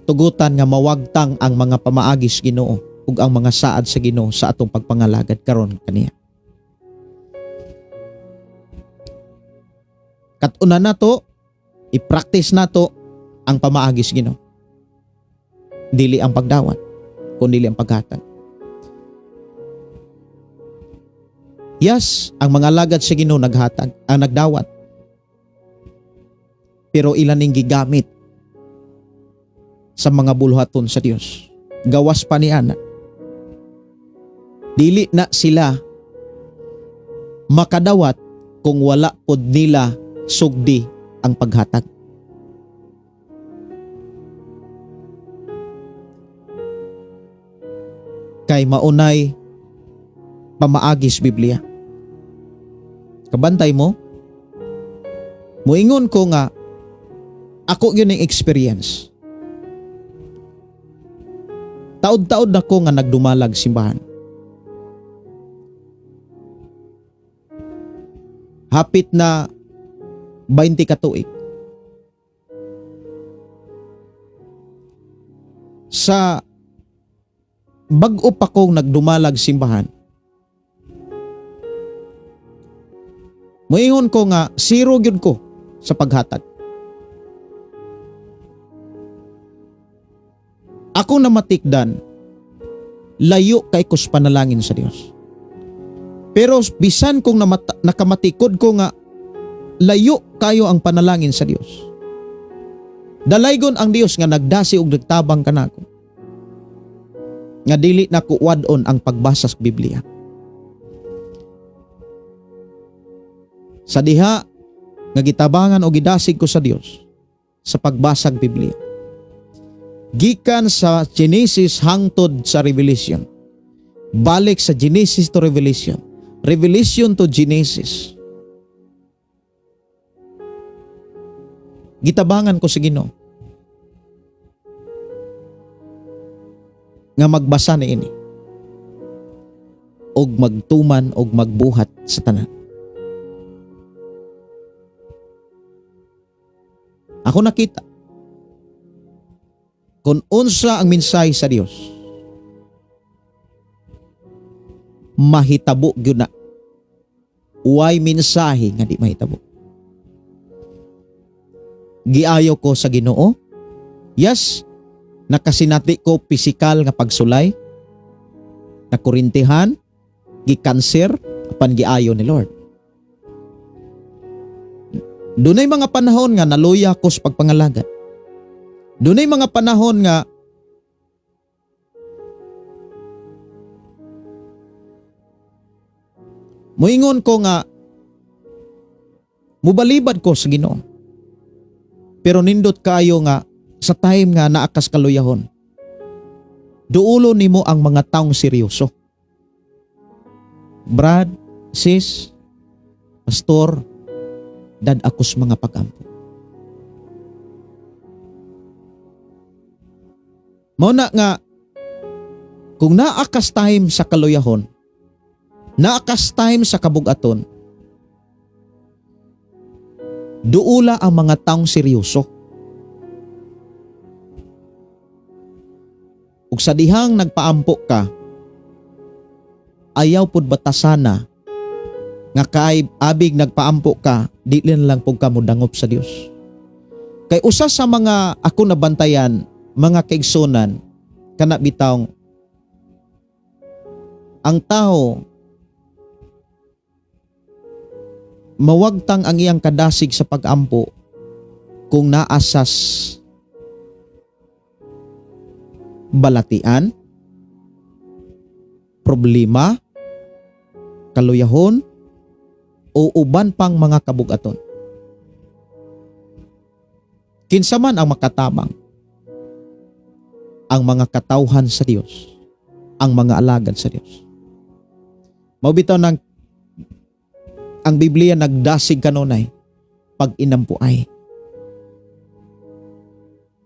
tugutan nga mawagtang ang mga pamaagi sa Ginoo ug ang mga saad sa Ginoo sa atong pagpangalagad karon kaniya. Kat-una nato i-practice nato ang pamaagi sa Ginoo. Dili ang pagdawat, kundi ang paghatag. Yes, ang mga lagad sa Ginoo naghatag, ang nagdawat. Pero ilan ning gigamit sa mga buluhaton sa Dios. Gawas pa ni ana. Dili na sila makadawat kung wala pod nila sugdi ang paghatag. Kay maunay pamaagis Biblia. Kabantay mo? Muingon ko nga ako yun ang experience. Taod-taod na ko nga nagdumalag simbahan. Hapit na 20 ka tuig. Sa bag-o pa kong nagdumalag simbahan, muingon ko nga zero gyud ko sa paghatag. Ako na matikdan, layo kay kus panalangin sa Dios. Pero bisan kong nakamatikod ko nga layo kayo ang panalangin sa Dios. Dalaygon ang Dios nga nagdasi og nagtabang kanako. Nga dili na ko wadon ang pagbasa sa Biblia. Sa diha nga gitabangan o gidasig ko sa Dios sa pagbasag Biblia. Gikan sa Genesis hangtod sa Revelation. Balik sa Genesis to Revelation. Revelation to Genesis. Gitabangan ko sa Ginoo nga magbasa ni ini og magtuman og magbuhat sa tanan. Ako nakita kung unsa ang mensahe sa Dios, mahitabo gyud na. Uway mensahe nga di mahitabo. Giayo ko sa Ginoo. Yes, nakasinati ko pisikal nga pagsulay, nakurintihan, gikanser, apan giayo ni Lord. Dunay mga panahon nga naluya ko sa pagpangalagad. Dunay mga panahon nga muingon ko nga mubalibad ko sa Ginoo. Pero nindot kayo nga sa time nga naakas kaluyahon. Duulo nimo ang mga taong seryoso. Brad, sis, pastor, dad akos mga pag-ampo. Mao na nga kung naakas time sa kaluyahon, naakas time sa kabugaton, duula ang mga taong seryoso. Ug sa dihang nagpaampo ka, ayaw pud batasana nga kay abig nagpaampo ka, di lang pud ka mo dangop sa Dios. Kay usa sa mga ako nabantayan, mga kaigsunan, kana bitawng ang tao mawagtang ang iyang kadasig sa pag-ampo kung naasas balatian, problema, kaluyahon, o uban pang mga kabugaton. Kinsa man ang makatabang, ang mga katawhan sa Dios, ang mga alagad sa Dios. Maubitaw ng ang Biblia nagdasig kanunay pag inampuay,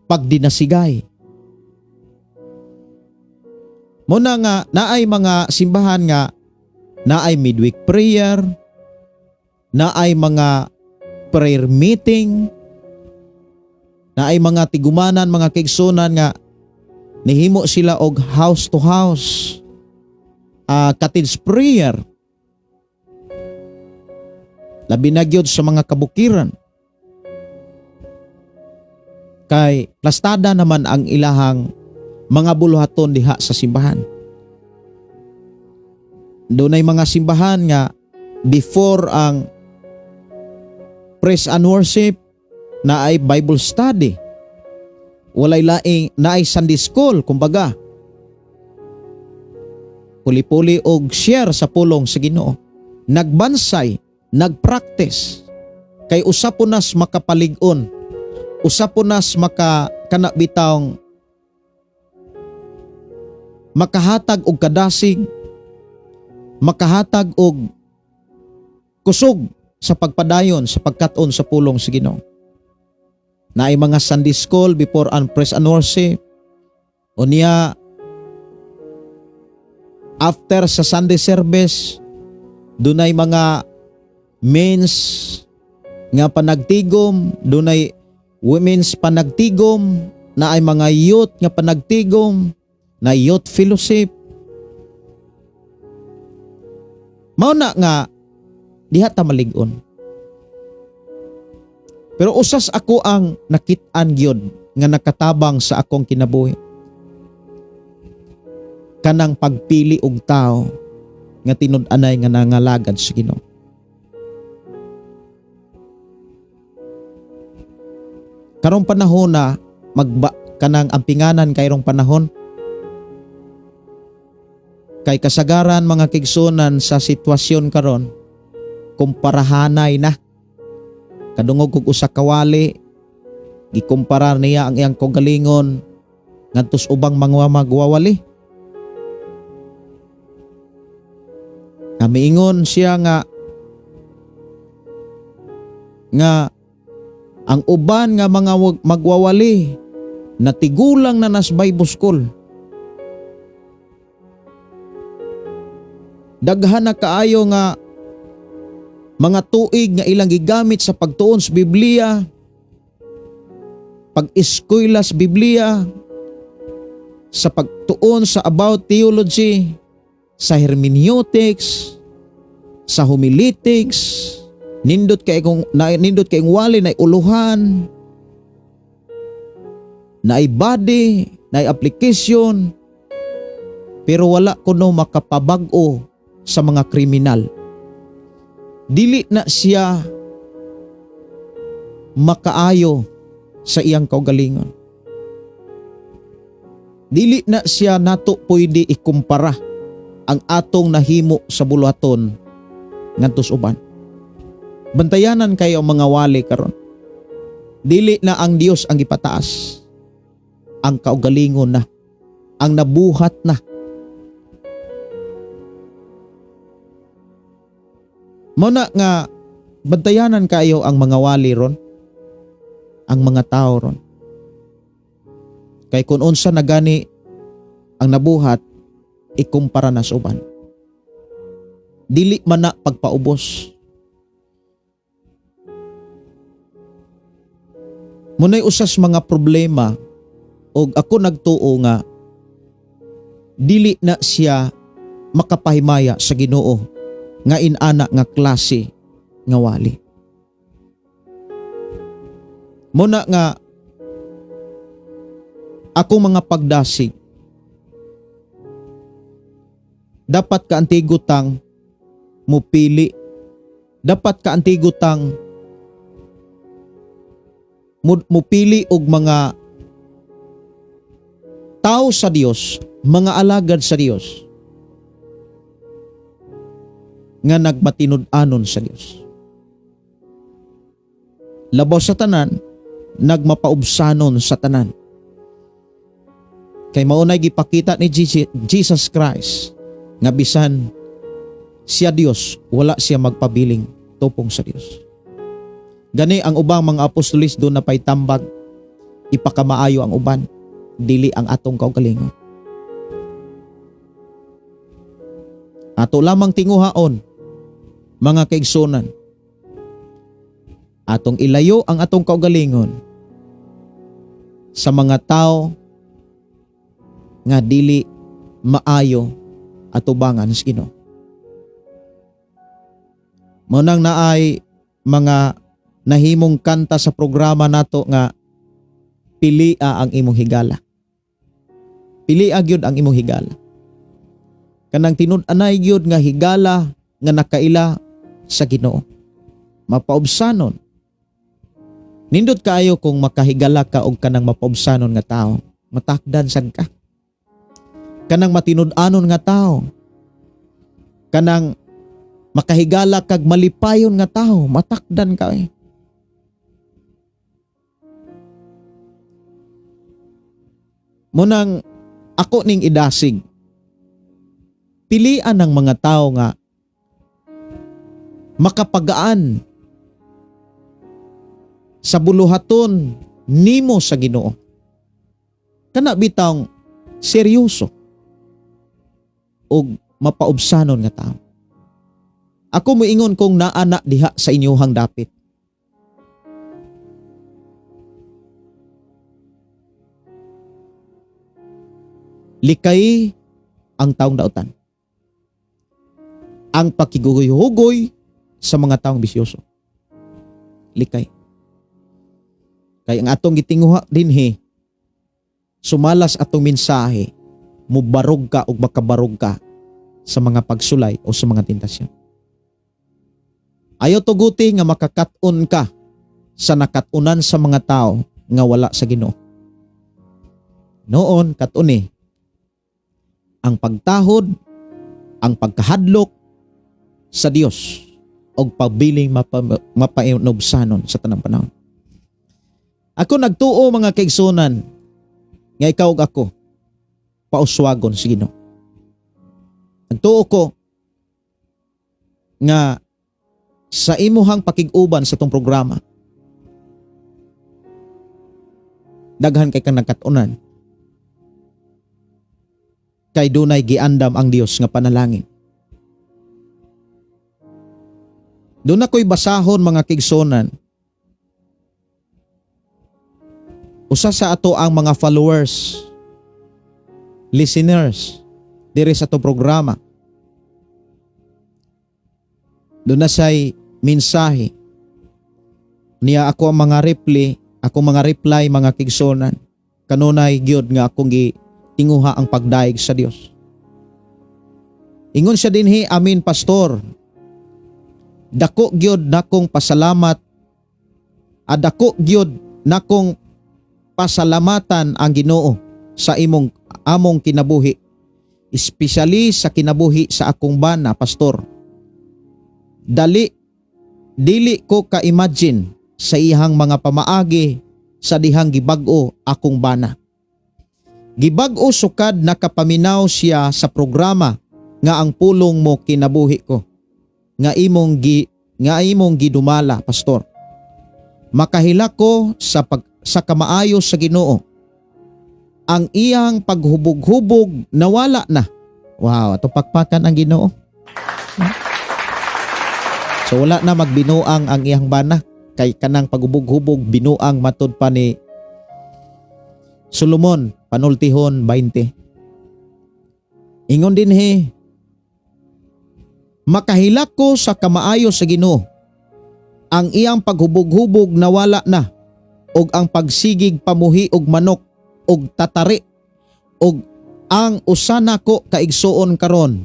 pag dinasigay. Muna nga naay mga simbahan nga naay midweek prayer, naay mga prayer meeting, naay mga tigumanan, mga kaigsunan nga nihimo sila og house to house, cottage prayer. Labi na gyud sa mga kabukiran. Kay plastada naman ang ilahang mga buluhaton diha sa simbahan. Doon ay mga simbahan nga before ang praise and worship na ay Bible study. Walay laing na ay Sunday school, kumbaga. Puli-puli og share sa pulong sa Ginoo. Nagbansay, nagpractice. Kay usapunas makapalig-on. Usapunas makakanabitawng makahatag og kadasig, makahatag og kusog sa pagpadayon sa pagkat-on sa pulong sa Ginoo. Naay mga Sunday school before ang praise and worship. O niya after sa Sunday service, dunay mga men's nga panagtigom, dunay women's panagtigom, naay mga youth nga panagtigom, na youth fellowship. Mao na nga diha ta malig-on. Pero usas ako ang nakit-an gyud nga nakatabang sa akong kinabuhi. Kanang pagpili og tao nga tinud-anay nga nangalagad sa Ginoo. Karong panahon na kanang ampinganan kayrong panahon, kay kasagaran mga kigsunan sa sitwasyon karon, kumparahanay na. Kadungog kog usa ka wali, gikumpara niya ang iyang kaugalingon ngadtos ubang mga magwawali. Namiingon siya nga ang uban nga mga magwawali natigulang na nas Bible school. Daghan na kaayo nga mga tuig nga ilang gigamit sa pagtuon sa Biblia, pag-eskwela sa Biblia, sa pagtuon sa about theology, sa hermeneutics, sa homiletics, nindot kay wali na uluhan, na body, na application, pero wala kuno makapabag-o sa mga kriminal. Dili na siya makaayo sa iyang kaugalingon. Dili na siya nato pwede ikumpara ang atong nahimo sa buluhaton ngadtos uban. Bantayanan kayo ang mga wali karon. Dili na ang Dios ang ipataas. Ang kaugalingon na, ang nabuhat na. Muna nga bantayanan kayo ang mga wali ron, ang mga tao ron. Kay kun unsa na gani ang nabuhat, ikumpara na sa uban. Dili man na pagpaubos. Muna'y usas mga problema og ako nagtuo nga dili na siya makapahimaya sa Ginoo nga inana nga klase nga wali. Muna nga akong mga pagdasig dapat ka antigutang mupili. Dapat ka antigutang mupili og mga tao sa Dios, mga alagad sa Dios nga nagmatinud-anon sa Dios. Labaw sa tanan, nagmapaubsanon sa tanan. Kay maunay gipakita ni Jesus Christ nga bisan siya Dios, wala siya magpabiling tupong sa Dios. Gani ang ubang mga apostolis doon na pa'y tambag, ipakamaayo ang uban, dili ang atong kaugalingon. Ato lamang tinguhaon, mga kaigsunan, atong ilayo ang atong kaugalingon sa mga tao nga dili maayo at ubangan sa Ginoo. Munang naay mga nahimong kanta sa programa nato nga pilia ang imong higala. Pilia gyud ang imong higala. Kanang tinud-anay gyud nga higala nga nakaila sa Ginoo. Mapaubsanon. Nindot kaayo kung makahigala ka og kanang mapaubsanon nga tao. Matakdan sad ka. Kanang matinud-anon nga tao. Kanang makahigala kag malipayon nga tao, matakdan ka eh. Munang ako ning idasig, pilian ng mga tao nga makapagaan sa buluhaton nimo sa Ginoo. Kana bitang seryoso og mapaubsanon nga tao. Ako moingon kong naana diha sa inyohang dapit. Likay ang taong dautan. Ang pakigugoy-hugoy sa mga taong bisyoso. Likay. Kaya ang atong gitinguha dinhi, sumalas atong mensahe, mubarog ka o makabarog ka sa mga pagsulay o sa mga tentasyon. Ayaw tuguti nga makakaton ka sa nakatunan sa mga tao nga wala sa Ginoo. Noon katuni ang pagtahod, ang pagkahadlok sa Dios og pagbiling mapainobsanon sa tanang panahon. Ako nagtuo mga kaigsunan nga ikaw ug ako pauswagon sa Ginoo. Nagtuo ko nga sa imuhang pakig-uban sa tong programa, daghan kay kang nagkatunan. Kay dunay giandam ang Dios nga panalangin. Doon ako'y basahon mga kigsonan. Usa sa ato ang mga followers, listeners, diri sa to programa. Doon na siya'y mensahe. Niya ako ang mga reply, mga kigsonan. Kanunay gyud nga akong tinguha ang pagdaig sa Dios. Ingon siya dinhi, amin pastor. Dako gyud nakong pasalamat. Dako gyud nakong pasalamatan ang Ginoo sa among kinabuhi. Especially sa kinabuhi sa akong bana, pastor. Dili ko ka-imagine sa ihang mga pamaagi sa dihang gibag-o akong bana. Gibag-o sukad nakapaminaw siya sa programa nga ang pulong mo kinabuhi ko. Nga imong gidumala, pastor. Makahila ko sa kamaayo sa Ginoo. Ang iyang paghubog-hubog nawala na. Wow, ato pakpakan ang Ginoo. So wala na magbinuang ang iyang bana. Kay kanang paghubog-hubog binuang matud pa ni Solomon, panultihon 20. Ingon dinhi, makahilak ko sa kamaayo sa Ginoo. Ang iyang paghubog-hubog nawala na, og ang pagsigig pamuhi og manok og tatari og ang usana ko kaigsuon karon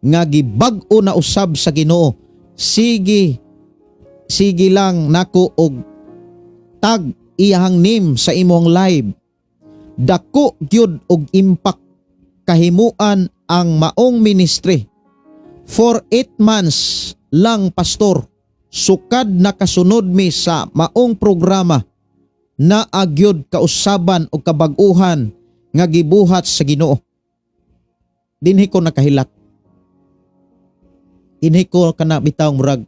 nga gibag-o na usab sa Ginoo. Sige lang nako og tag iyang name sa imong live. Dako gyud og impact kahimuan ang maong ministry. For 8 months lang, pastor, sukad nakasunod mi sa maong programa na agyod kausaban o kabag-uhan nga gibuhat sa Ginoo. Dinhi ko nakahilak. Dinhi ko kana bitaw murag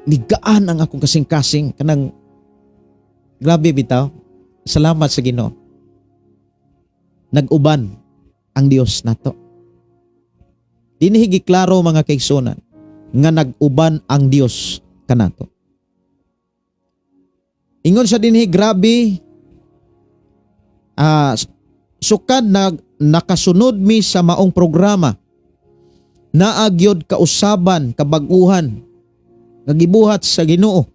ligaan ang akong kasing-kasing kanang grabe bitaw. Salamat sa Ginoo. Nag-uban ang Dios nato. Dinhi giklaro mga kaigsunan nga nag-uban ang Dios kanato. Ingon sa dinhi grabe sukad na nakasunod mi sa maong programa na agyod kausaban kabag-uhan nga gibuhat sa Ginoo.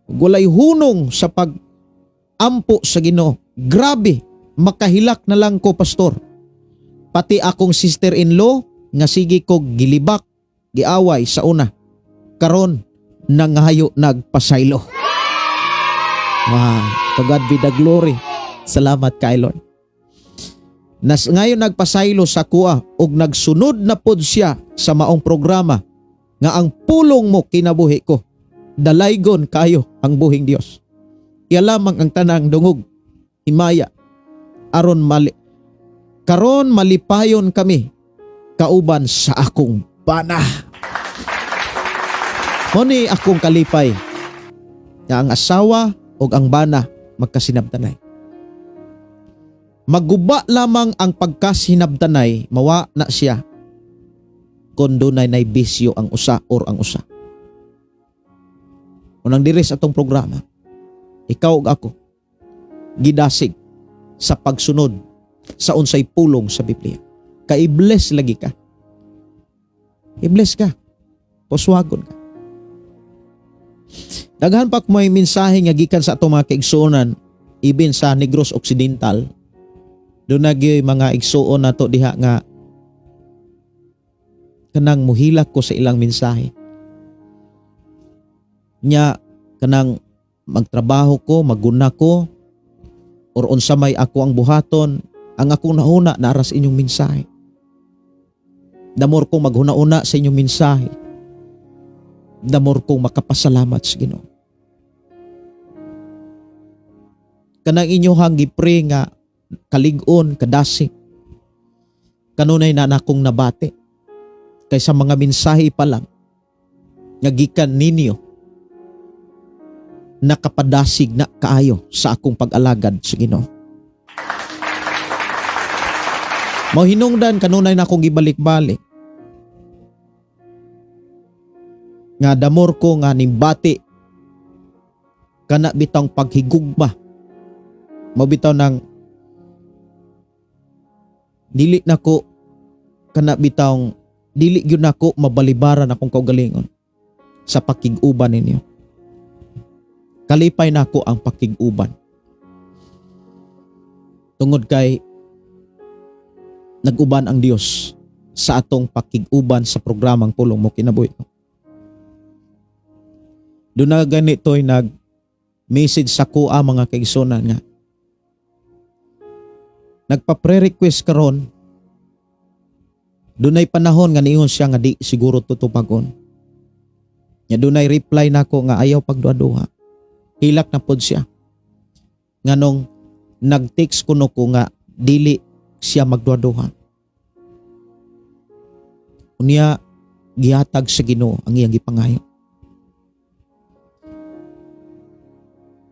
Walay hunong sa pag-ampo sa Ginoo. Grabe, makahilak na lang ko, pastor. Pati akong sister-in-law nga sige ko gilibak, giaway sa una. Karon nangahayo nagpasaylo. Wow, to God be the glory. Salamat kay Lord. Ngayon nagpasaylo sa kuha ug nagsunod na pod siya sa maong programa nga ang pulong mo kinabuhi ko. Dalaygon kayo ang buhing Dios. Iya lamang ang tanang dungog, himaya, karon malipayon kami kauban sa akong bana. Moni akong kalipay nga ang asawa o ang bana magkasinabtanay. Maguba lamang ang pagkasinabtanay, mawa na siya kung dunay nay bisyo ang usa or ang usa. Unang diri sa atong programa, ikaw ug ako gidasig sa pagsunod sa unsay pulong sa Biblia. Ka-i-bless lagi ka. I-bless ka. Puswagon ka. Daghan pa may mensahe nga gikan sa atong mga kaigsuonan even sa Negros Occidental. Doon nagyoy mga igsuon nato diha nga kanang muhilak ko sa ilang mensahe. Nya kanang magtrabaho ko, maguna ko, or unsa may ako ang buhaton, ang akong nauna naras inyong mensahe. Damor kong maghuna-una sa inyong mensahe. Damor kong makapasalamat sa Ginoo. Kanang inyohang gipre nga kalig-on, kadasig. Kanunay na akong nabate. Kaysa mga mensahe pa lang nga gikan ninyo, nakapadasig na kaayo sa akong pag-alagad sa Ginoo. Mauhinungdan kanunay na akong gibalik-balik. Nga damor ko nga nimbati kana bitang paghigugma. Mabitaw ng dili nako kana bitawng dili gyud nako mabalibaran akong kaugalingon sa pakig-uban ninyo. Kalipay nako ang pakig-uban. Tungod kay nag-uban ang Dios sa atong pakig-uban sa programang Pulong Mo Kinabuhi. Doon na ganito'y nag-message sa kuha mga kaigsunan nga. Nagpa-pre-request karon. Doon ay panahon nga niingon siya nga di siguro tutupagon. Nya doon ay reply nako nga ayaw pagduha-duha. Hilak na pod siya. Nganong nag-text kuno ko nga dili siya magduha-duha. Unya gihatag sa Ginoo ang iyang gipangayo.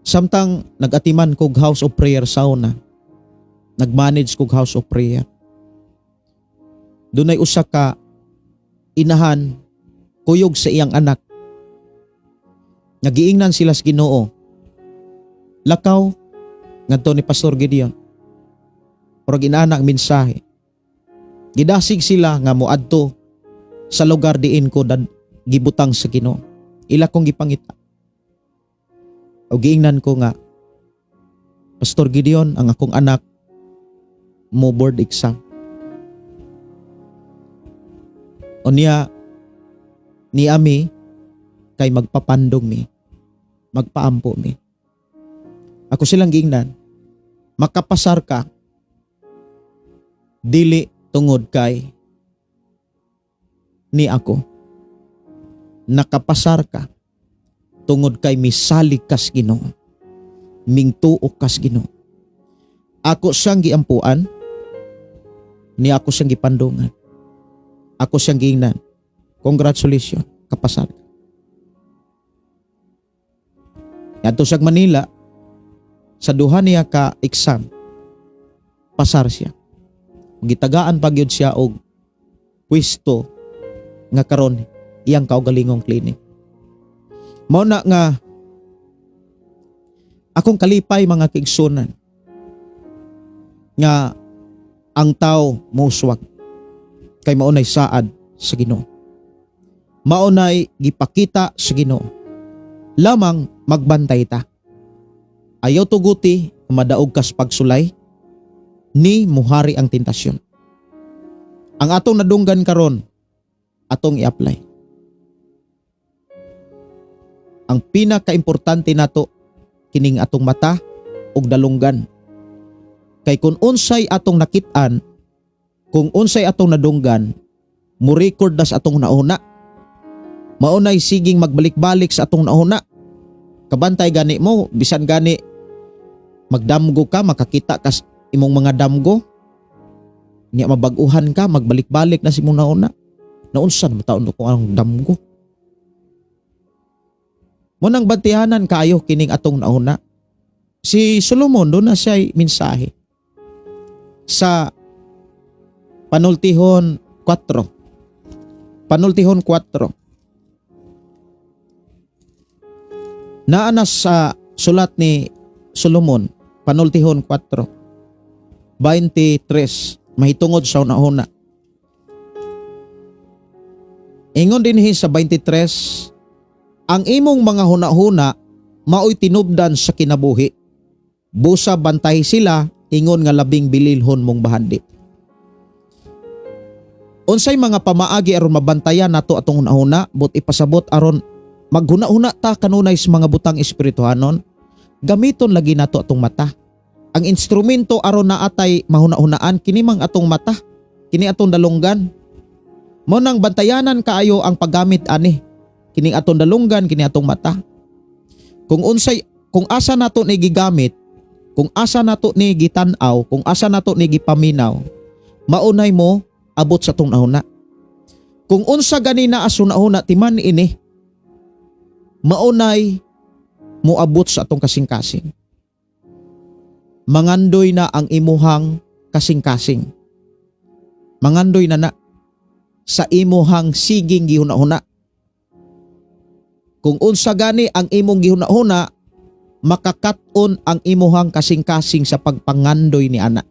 Samtang nag-atiman kog house of prayer sauna, nag-manage kog house of prayer. Dunay usa ka inahan kuyog sa iyang anak. Nagiingnan sila sa Ginoo. Lakaw ngadto ni Pastor Gideon. Pero ginana ang mensahe. Gidasig sila nga moadto sa lugar diin ko gibutang sa Ginoo. Ila kong gipangita. O giingnan ko nga, Pastor Gideon, ang akong anak mo board exam. O niya, ni ami, kay magpapandong mi, magpaampo mi. Ako silang giingnan, makapasar ka, dili tungod kay ni ako. Nakapasar ka, tungod kay misalig kas Ginoo, mingtuok kas Ginoo. Ako siyang giampuan, ni ako siyang gipandungan. Ako siyang giingnan. Congratulations, kapasar ka. Ato siya Manila, sa duha niya ka exam, pasar siya. Gitagaan pagyud siya og pwesto nga karon iyang kaugalingong klinik. Mao na nga akong kalipay mga kaigsunan nga ang tao muswag kay maunay saad sa Ginoo. Maunay gipakita sa Ginoo. Lamang magbantay ta. Ayaw tuguti madaog kas pagsulay ni muhari ang tentasyon. Ang atong nadunggan karon atong i-apply. Ang pinaka-importante nato kining atong mata ug dalunggan. Kay kung unsay atong nakit-an, kung unsay atong nadunggan, mo record das atong nauna. Maunay siging magbalik-balik sa atong nauna. Kabantay gani mo, bisan gani magdamgo ka, makakita ka imong mga damgo. Niya mabaguhan ka, magbalik-balik na si mong nauna. Naunsan mataon ko ang damgo. Munang bantihanan kayo kining atong nauna. Si Solomon doon na siya mensahe sa Panultihon 4. Panultihon 4. Naanas sa sulat ni Solomon, Panultihon 4, 23, mahitungod sa una-una. Ingon din sa 23, ang imong mga huna-huna maoy tinubdan sa kinabuhi. Busa bantay sila, ingon nga labing bililhon mong bahandi. Unsay mga pamaagi aron mabantayan nato atong huna-huna, but ipasabot aron maghuna-huna ta kanunay sa mga butang espirituhanon, gamiton lagi nato atong mata. Ang instrumento aron na atay mahuna-hunaan kini mang atong mata, kini atong dalunggan. Mo nang bantayanan kaayo ang paggamit ani, kini atong dalunggan, kini atong mata. Kung asa nato ni gigamit, kung asa nato ni gitan-aw, kung asa nato ni gipaminaw, maunay mo abot sa atong nahuna. Kung unsa gani na asuna-huna timan ini, maunay muabot sa atong kasing-kasing. Mangandoy na ang imuhang kasing-kasing. Mangandoy na sa imuhang siging gihuna-huna. Kung unsa gani ang imong gihuna-huna, makakat-on ang imuhang kasing-kasing sa pagpangandoy ni ana.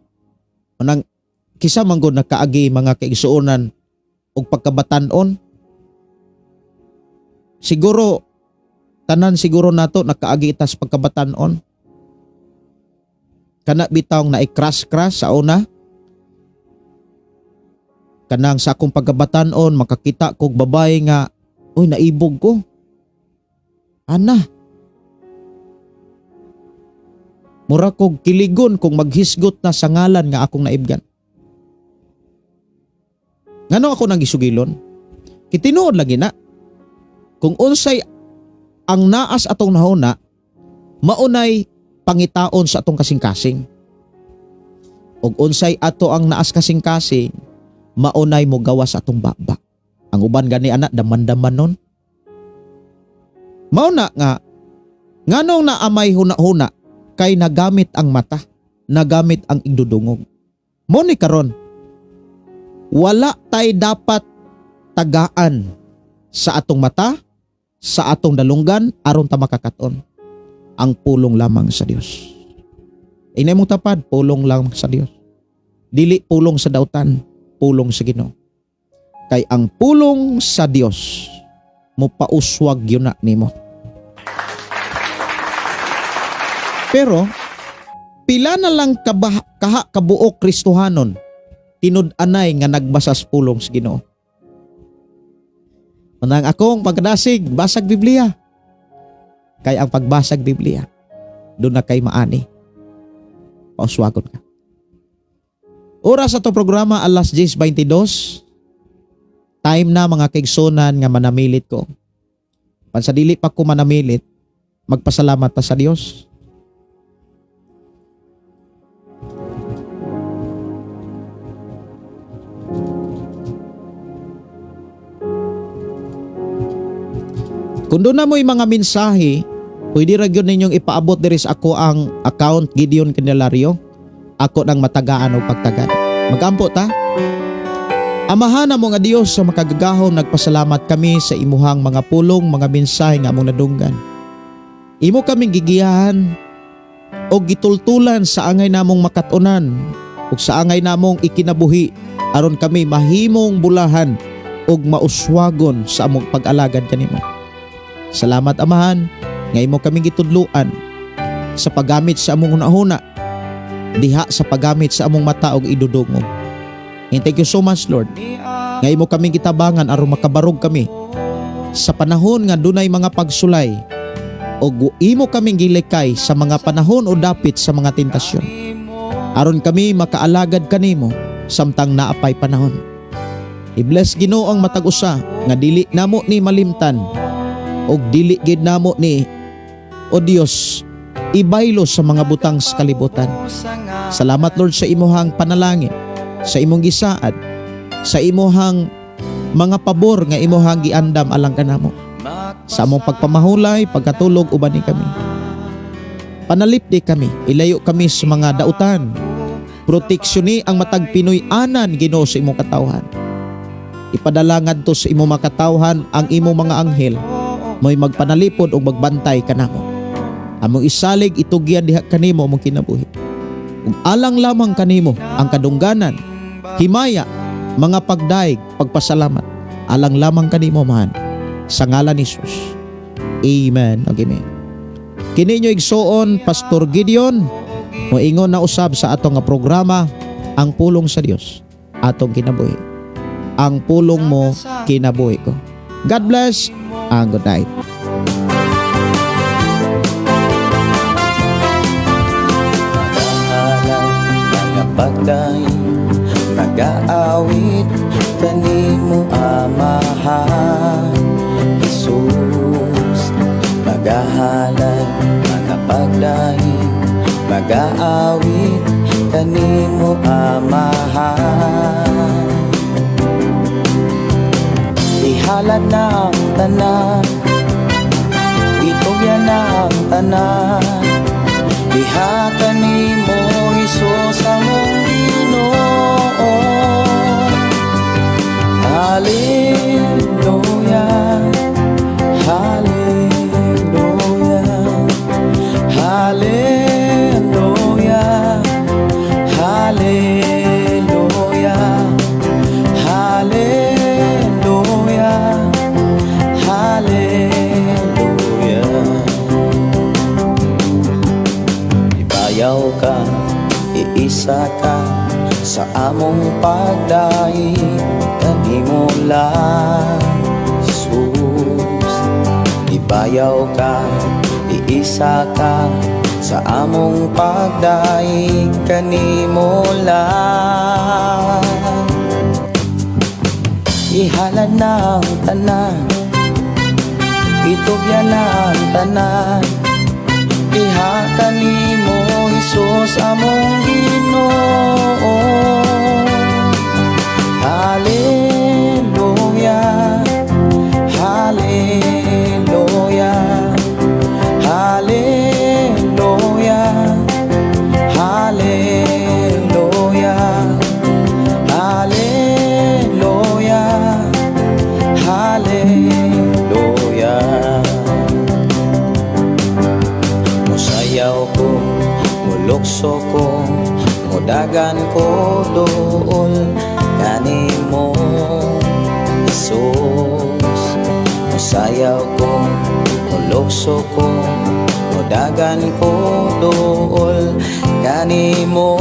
Manang kisa man gud nakaagi mga kaigsuonan og pagkabatan-on. Siguro tanan siguro nato nakaagi tas pagkabatan-on. Kana bitawng na i-crash sa una. Kanang sa akong pagkabatan-on makakita kog babae nga, uy naibog ko. Ana. Mura kog kiligon kung maghisgot na sa ngalan nga akong naibgan. Ngano ako nang gisugilon? Kitinuod lagi na. Kung unsay ang naas atong nahuna, maunay pangitaon sa atong kasing-kasing. Ug unsay ato ang naas kasing-kasing, maunay mo gawa sa atong baba. Ang uban gani ana daman-daman nun. Mauna nga, nganong naamay huna-huna kay nagamit ang mata, nagamit ang igdudungog. Mo ni karon, wala tay dapat tagaan sa atong mata, sa atong dalunggan aron ta makakaton. Ang pulong lamang sa Dios. Inay mong tapad, pulong lamang sa Dios. Dili pulong sa dautan, pulong sa Ginoo. Kay ang pulong sa Dios mo pauswag yun na nimo. Pero pila na lang kabuok Kristohanon tinud-anay nga nagbasas pulong sa Ginoo. Manang akong pagkadasig, basag Biblia. Kay ang pagbasag Biblia, doon na kay maani. Pauswagon ka. Oras sa to programa, alas 10:22. Time na mga kaigsunan nga manamilit ko. Pansadili pa ko manamilit, magpasalamat ta sa Dios. Kung doon na mo yung mga mensahe, pwede ra gyud ninyong ipaabot diri sa ako ang account Gideon Candelario. Ako nang matagaan o pagtagan. Magampo ta. Amahan na mo nga Dios sa makagagahom, nagpasalamat kami sa imuhang mga pulong, mga mensahe nga among nadunggan. Imo kaming gigiyahan o gitultulan sa angay namong makatunan ug sa angay namong ikinabuhi aron kami mahimong bulahan ug mauswagon sa among pag-alagad kanimo. Salamat Amahan, nga imo kami gitudluan sa paggamit sa among hunahuna, diha sa paggamit sa among mata ug idudungog. And thank you so much Lord, nga imo kami gitabangan aron makabarog kami sa panahon nga dunay mga pagsulay ug imo kaming gilikay sa mga panahon o dapit sa mga tentasyon. Aron kami makaalagad kanimo samtang naapay panahon. I-bless Ginoo ang matag usa nga dili namo ni malimtan og dili gid namo ni o Dios ibaylo sa mga butang sa kalibutan. Salamat Lord sa imuhang panalangin, sa imong gisaad, sa imuhang mga pabor nga imuhang giandam alang kanamo. Sa among pagpamahulay, pagkatulog uban ni kami. Panalipdi kami, ilayo kami sa mga dautan. Proteksyon ang matag Pinoy anan Ginoo sa imong katawhan. Ipadala ngadto sa imong mga katawhan ang imong mga anghel mo'y magpanalipod o magbantay kanamo. Among isalig itugyan diha kanimo among kinabuhi. Ug alang lamang kanimo ang kadungganan, himaya, mga pagdaig, pagpasalamat. Alang lamang kanimo man. Sa ngalan ni Jesus. Amen. Amen. Kini nyo igsuon Pastor Gideon moingon na usab sa atong nga programa ang pulong sa Dios atong kinabuhi. Ang pulong mo kinabuhi ko. God bless and good night. Pagdaing mag-aawit kanimo Amahan Jesus, magahalad mga pagdaing mag-aawit kanimo Amahan. Ihalad na ang tanan, itugyan na ang tanan, diha kanimo Jesus among Ginoo. Hallelujah, hallelujah, hallelujah, hallelujah, hallelujah, hallelujah. Ibayaw ka, iisa ka sa among pagdaig kanimo lang Jesus. Ibayaw ka, iisa ka sa among pagdaig kanimo lang. Ihalad na ang tanan, itugyan na ang tanan, diha kanimo Jesus among Ginoo. Hallelujah, hallelujah, hallelujah, hallelujah, hallelujah, hallelujah. Musayaw ko, mulukso ko, mudagan ko dool kanimo Jesus. Musayaw ko, mulukso ko, mudagan ko dool kanimo.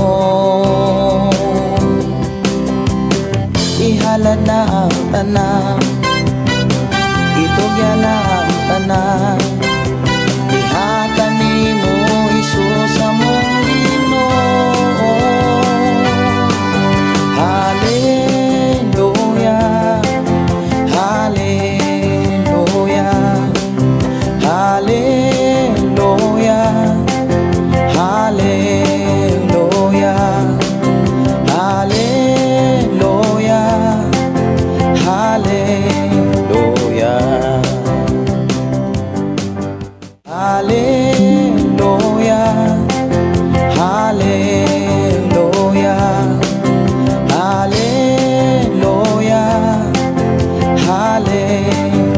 Ihalad na ang tanan, Sulugyan na ang tanan. Diha kanimo Hesus among Ginoo. Hallelujah, hallelujah, hallelujah, hallelujah, hallelujah, hallelujah, hallelujah, hallelujah, hallelujah, hallelujah.